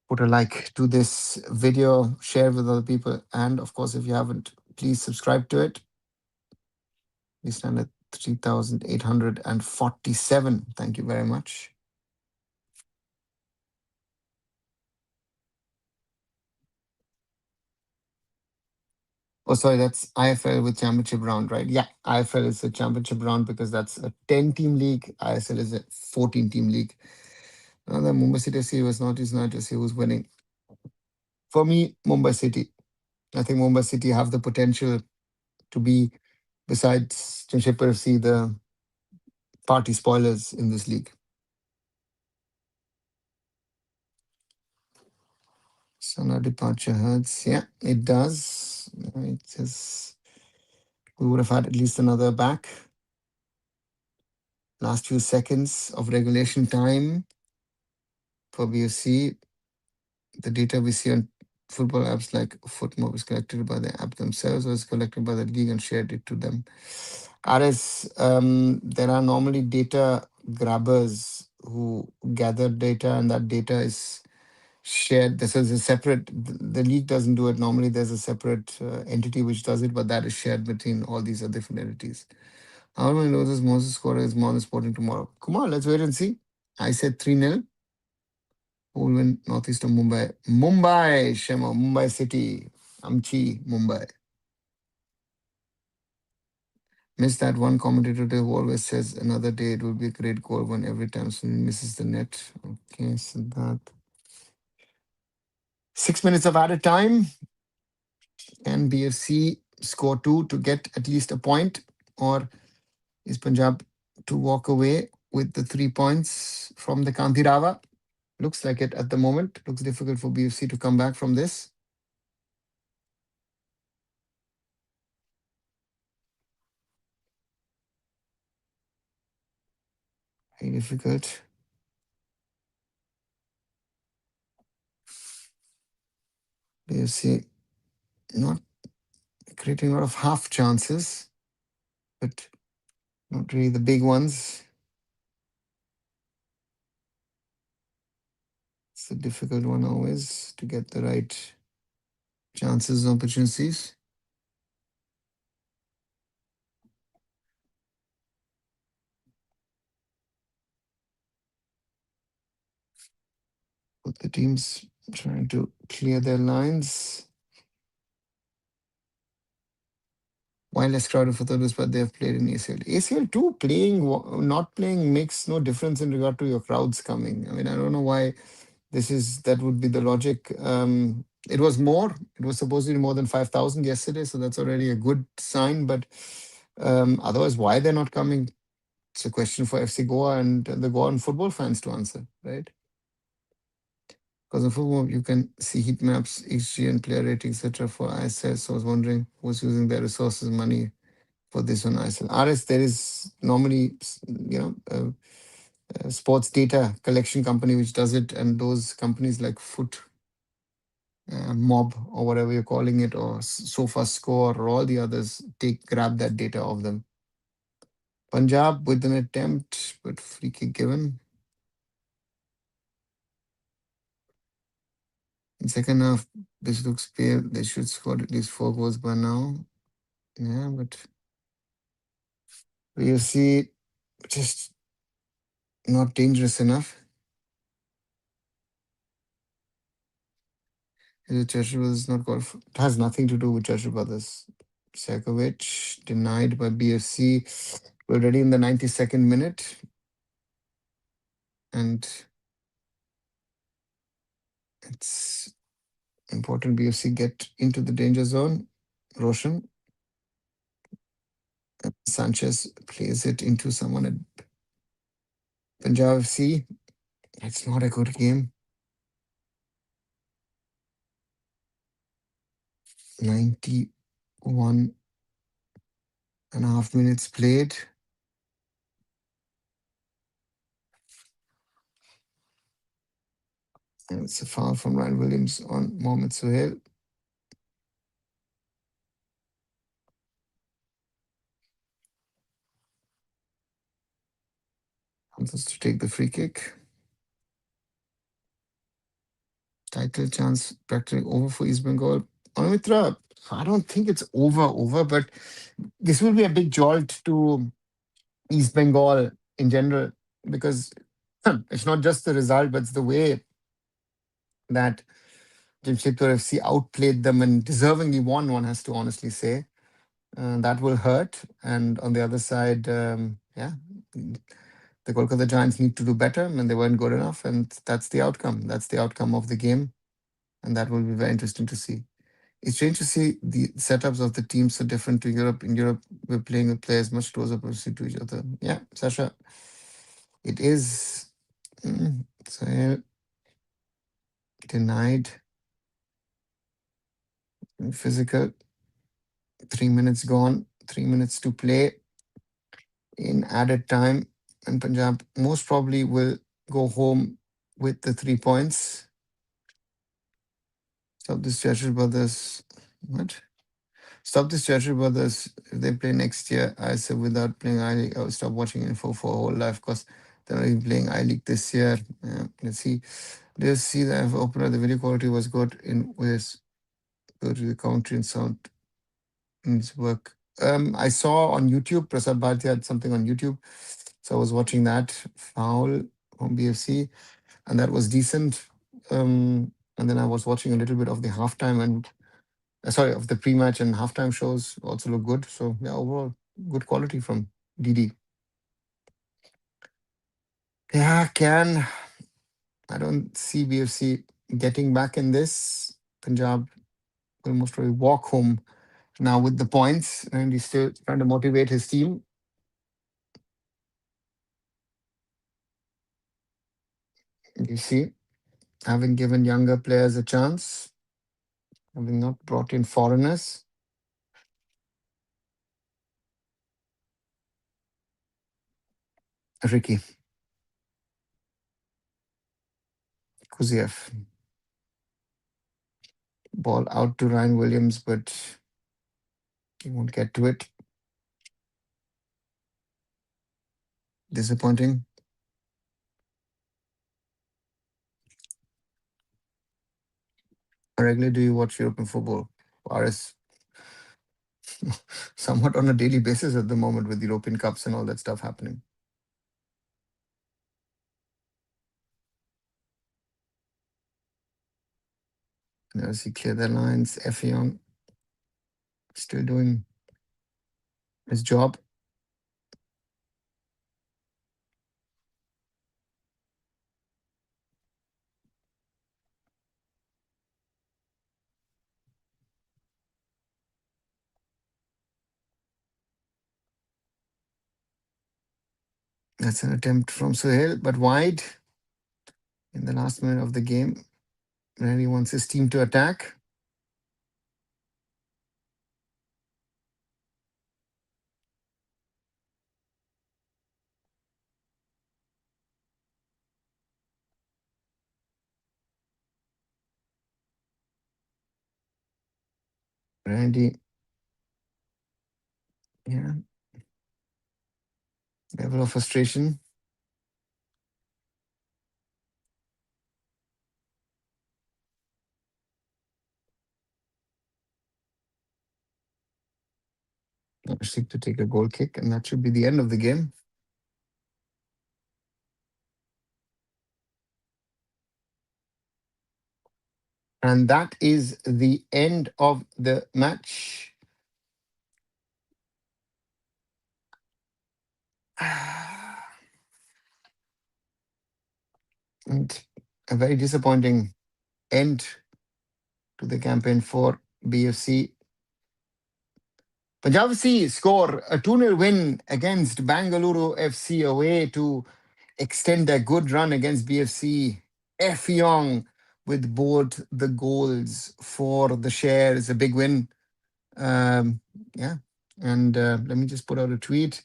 put a like to this video, share with other people, and of course, if you haven't, please subscribe to it. We stand at 3,847. Thank you very much. Oh, sorry, that's IFL with championship round, right? Yeah, IFL is a championship round because that's a 10-team league. ISL is a 14-team league. Now the Mumbai City FC was not to see who's winning. For me, Mumbai City. I think Mumbai City have the potential to be, besides Jamshedpur FC, the party spoilers in this league. Sana departure hurts. Yeah, it does. It says we would have had at least another back. Last few seconds of regulation time for BFC. The data we see on football apps like Footmob is collected by the app themselves or is collected by the league and shared it to them. RS, there are normally data grabbers who gather data, and that data is shared. This is a separate, the league doesn't do it. Normally there's a separate entity which does it, but that is shared between all these other different entities. How many loses Moses scorer is more than Sporting tomorrow? Come on, let's wait and see. I said 3-0. Who will win Northeast of Mumbai? Mumbai, Shemo, Mumbai City. Amchi, Mumbai. Miss that one commentator who always says another day it will be a great goal one every time someone misses the net. Okay, so that. 6 minutes of added time. Can BFC score 2 to get at least a point? Or is Punjab to walk away with the 3 points from the Kanteerava? Looks like it at the moment. Looks difficult for BFC to come back from this. Very difficult. BFC not creating a lot of half chances, but not really the big ones. It's a difficult one always to get the right chances and opportunities. Both the teams trying to clear their lines. Why less crowded for those, but they have played in ACL. ACL too, not playing makes no difference in regard to your crowds coming. I mean, I don't know why that would be the logic. It was supposed to be more than 5,000 yesterday, so that's already a good sign. But otherwise, why they're not coming? It's a question for FC Goa and the Goan football fans to answer, right? Because in football, you can see heat maps, XG and player rating, etc. for ISL. So I was wondering who's using their resources, money for this on ISL. RS, there is normally, a sports data collection company which does it, and those companies like Foot Mob or whatever you're calling it, or SofaScore or all the others grab that data of them. Punjab with an attempt, but free kick given. In second half, this looks pale. They should score at least 4 goals by now. Yeah, but you see, just not dangerous enough. The Churchill Brothers not called. It has nothing to do with Churchill Brothers. Sekovic denied by BFC. We're already in the 92nd minute. And it's important BFC get into the danger zone. Roshan. Sanchez plays it into someone at Punjab FC. It's not a good game. 91 and a half minutes played. And it's a foul from Ryan Williams on Mohamed Suhail. wants us to take the free kick. Title chance practically over for East Bengal. Anumitra, I don't think it's over, but this will be a big jolt to East Bengal in general because it's not just the result, but it's the way that Jamshedpur FC outplayed them and deservingly won, one has to honestly say. That will hurt. And on the other side, yeah, the Kolkata Giants need to do better and they weren't good enough. And that's the outcome. That's the outcome of the game. And that will be very interesting to see. It's strange to see the setups of the teams so different to Europe. In Europe, we're playing with players much closer to each other. Yeah, Sasha, it is. So denied physical. 3 minutes gone. 3 minutes to play in added time. And Punjab most probably will go home with the 3 points. Stop this Churchill Brothers. What? Stop this Churchill Brothers. If they play next year, I said without playing I League, I will stop watching Info for whole life because they're not even playing I League this year. Let's see. Let's see the opener. The video quality was good in Wales. Go to the commentary and sound in its work. I saw on YouTube, Prasad Bharati had something on YouTube. So I was watching that foul from BFC, and that was decent. And then I was watching a little bit of the halftime and sorry, of the pre-match and halftime shows also look good. So yeah, overall good quality from DD. Yeah, I don't see BFC getting back in this. Punjab will most probably walk home now with the points, and he's still trying to motivate his team. You see, having given younger players a chance, having not brought in foreigners. Ricky Kuziev. Ball out to Ryan Williams, but he won't get to it. Disappointing. How regularly do you watch European football? RS somewhat on a daily basis at the moment with European Cups and all that stuff happening. As he clear the lines, Effiong still doing his job. That's an attempt from Suhail, but wide in the last minute of the game. Really wants his team to attack. Randy, yeah, level of frustration. Seek to take a goal kick, and that should be the end of the game. And that is the end of the match. And a very disappointing end to the campaign for BFC. Punjab FC score a 2-0 win against Bengaluru FC away to extend their good run against BFC. Effiong with both the goals for the shares, a big win. Yeah, and let me just put out a tweet.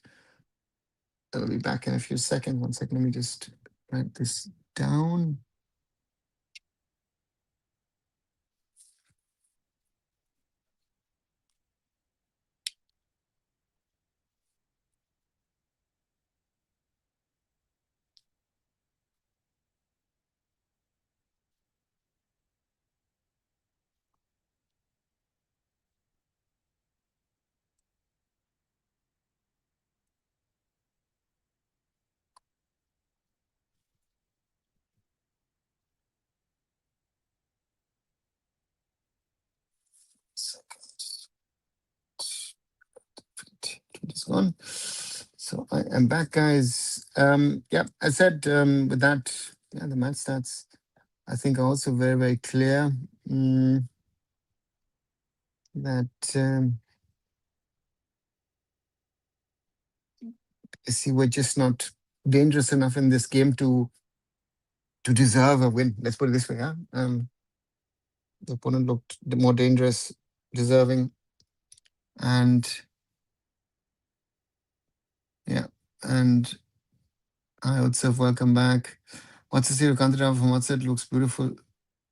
I'll be back in a few seconds. 1 second, let me just write this down. It's gone. So I am back, guys. Yeah, I said with that, yeah, the match stats I think are also very, very clear. Mm, that you see, we're just not dangerous enough in this game to deserve a win. Let's put it this way. Yeah, the opponent looked more dangerous, deserving, and yeah, and I also welcome back. What's the Sree Kanteerava from WhatsApp looks beautiful,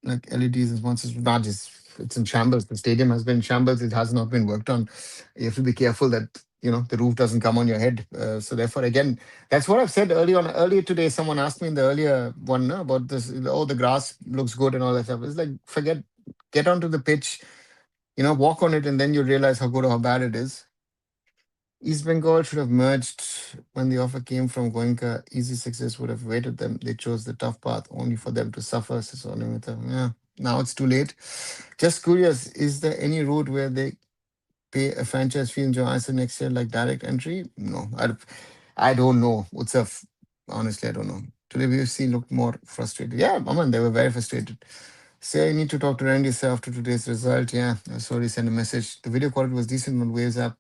like LEDs and sponsors badges. It's in shambles. The stadium has been in shambles. It has not been worked on. You have to be careful that the roof doesn't come on your head. So therefore, again, that's what I've said earlier today. Someone asked me in the earlier one about this. Oh, the grass looks good and all that stuff. It's like forget, get onto the pitch, walk on it, and then you realize how good or how bad it is. East Bengal should have merged when the offer came from Goenka. Easy success would have waited them. They chose the tough path only for them to suffer. So, yeah, now it's too late. Just curious, is there any route where they pay a franchise fee in Johansson next year, like direct entry? No, I don't know. Honestly, I don't know. Today, VFC looked more frustrated. Yeah, Aman, they were very frustrated. Say I need to talk to Randy sir after today's result. Yeah, I sorry, send a message. The video quality was decent on Waves app.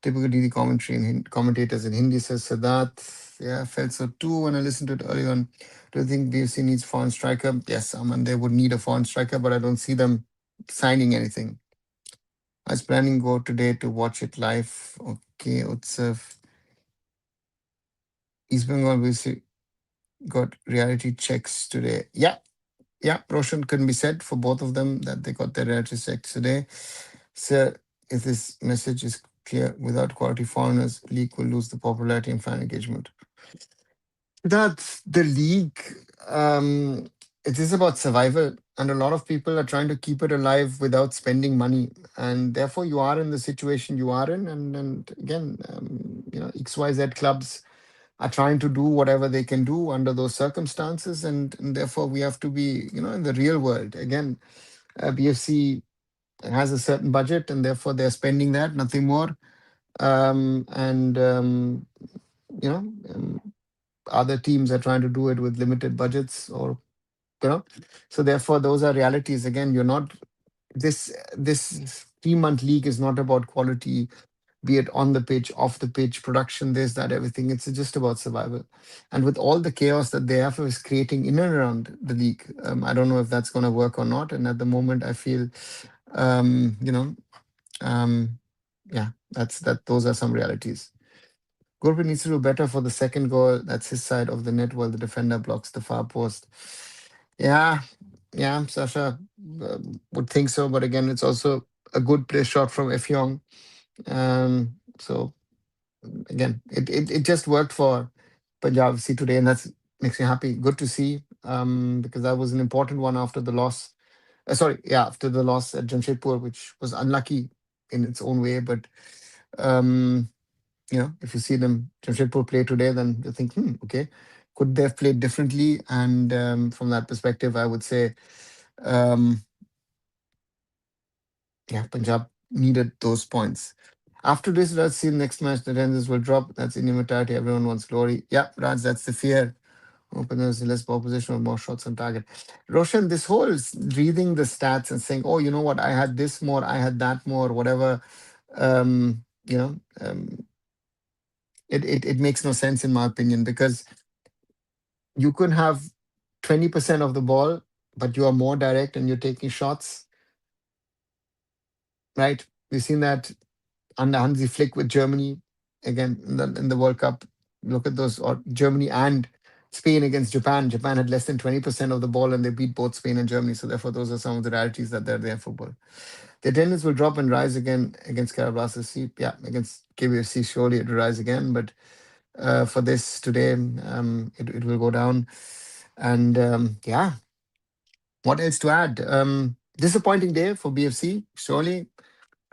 Typical DD commentary and commentators in Hindi, says Sadat. Yeah, I felt so too when I listened to it early on. Do you think BFC needs foreign striker? Yes, Aman, they would need a foreign striker, but I don't see them signing anything. I was planning to go today to watch it live. Okay, Utsav. East Bengal BFC got reality checks today. Yeah, Roshan couldn't be said for both of them that they got their reality checks today. So, if this message is clear, without quality foreigners, league will lose the popularity and fan engagement. That's the league. It is about survival, and a lot of people are trying to keep it alive without spending money, and therefore you are in the situation you are in. And again, XYZ clubs are trying to do whatever they can do under those circumstances, and therefore we have to be, in the real world. Again, BFC has a certain budget, and therefore they're spending that, nothing more. And you know, um, Other teams are trying to do it with limited budgets, or you know, so therefore those are realities. Again, you're not this 3-month league is not about quality, be it on the pitch, off the pitch, production, this, that, everything. It's just about survival. And with all the chaos that the AIFF is creating in and around the league, I don't know if that's going to work or not. And at the moment, I feel, um, you know, um, yeah, those are some realities. Gurpreet needs to do better for the second goal. That's his side of the net while the defender blocks the far post. Yeah, yeah, Sasha would think so. But again, it's also a good play shot from Efyong. So again, it just worked for Punjab FC today, and that makes me happy. Good to see, because that was an important one after the loss. After the loss at Jamshedpur, which was unlucky in its own way. But um, if you see them Jamshedpur play today, then you think, okay, could they have played differently? And from that perspective, I would say, um, yeah, Punjab needed those points. After this, let's see the next match. The Rangers will drop. That's inimitability. Everyone wants glory. Yeah, Raj, that's the fear. Openers, less opposition or more shots on target. Roshan, this whole reading the stats and saying, oh, you know what, I had this more, I had that more, whatever, um, you know, um, it makes no sense in my opinion, because you could have 20% of the ball, but you are more direct and you're taking shots, right? We've seen that under Hansi Flick with Germany again in the World Cup. Look at those, or Germany and Spain against Japan. Japan had less than 20% of the ball and they beat both Spain and Germany. So therefore, those are some of the realities that they're there in football. The attendance will drop and rise again against Karablas. Yeah, against KBFC, surely it will rise again. But for this today, it will go down. And yeah, what else to add? Disappointing day for BFC, surely.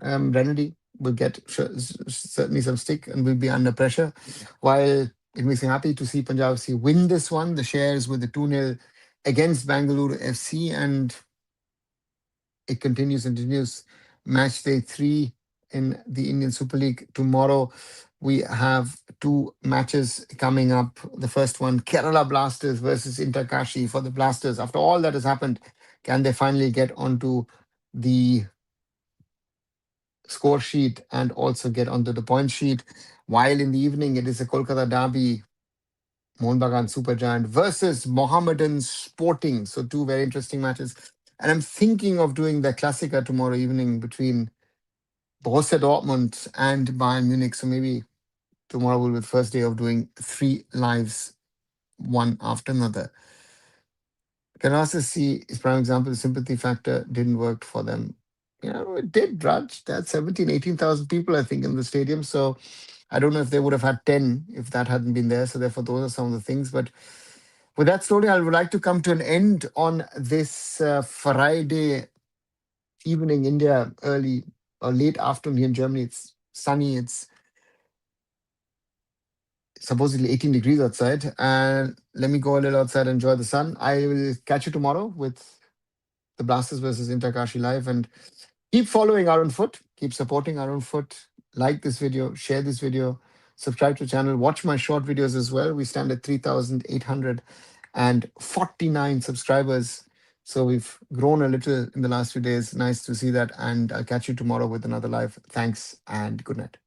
Renedy will get certainly some stick and will be under pressure. While it makes me happy to see Punjab FC win this one. The shares with the 2-0 against Bengaluru FC, and it continues. Match day 3 in the Indian Super League tomorrow. We have two matches coming up. The first one, Kerala Blasters versus Interkashi. For the Blasters, after all that has happened, can they finally get onto the score sheet and also get onto the point sheet? While in the evening, it is a Kolkata derby, Mohun Bagan Supergiant versus Mohammedan Sporting. So two very interesting matches. And I'm thinking of doing the Klassiker tomorrow evening between Borussia Dortmund and Bayern Munich. So maybe tomorrow will be the first day of doing three lives, one after another. Canasta C is prime example. The sympathy factor didn't work for them. It did, Raj. That's 17, 18,000 people, I think, in the stadium. So I don't know if they would have had 10 if that hadn't been there. So therefore, those are some of the things. But with that story, I would like to come to an end on this Friday evening, India, early or late afternoon here in Germany. It's sunny. It's supposedly 18 degrees outside. And let me go a little outside and enjoy the sun. I will catch you tomorrow with the Blasters versus Interkashi live. And keep following Arun Foot. Keep supporting Arun Foot. Like this video, share this video, subscribe to the channel, watch my short videos as well. We stand at 3,849 subscribers. So we've grown a little in the last few days. Nice to see that. And I'll catch you tomorrow with another live. Thanks and good night.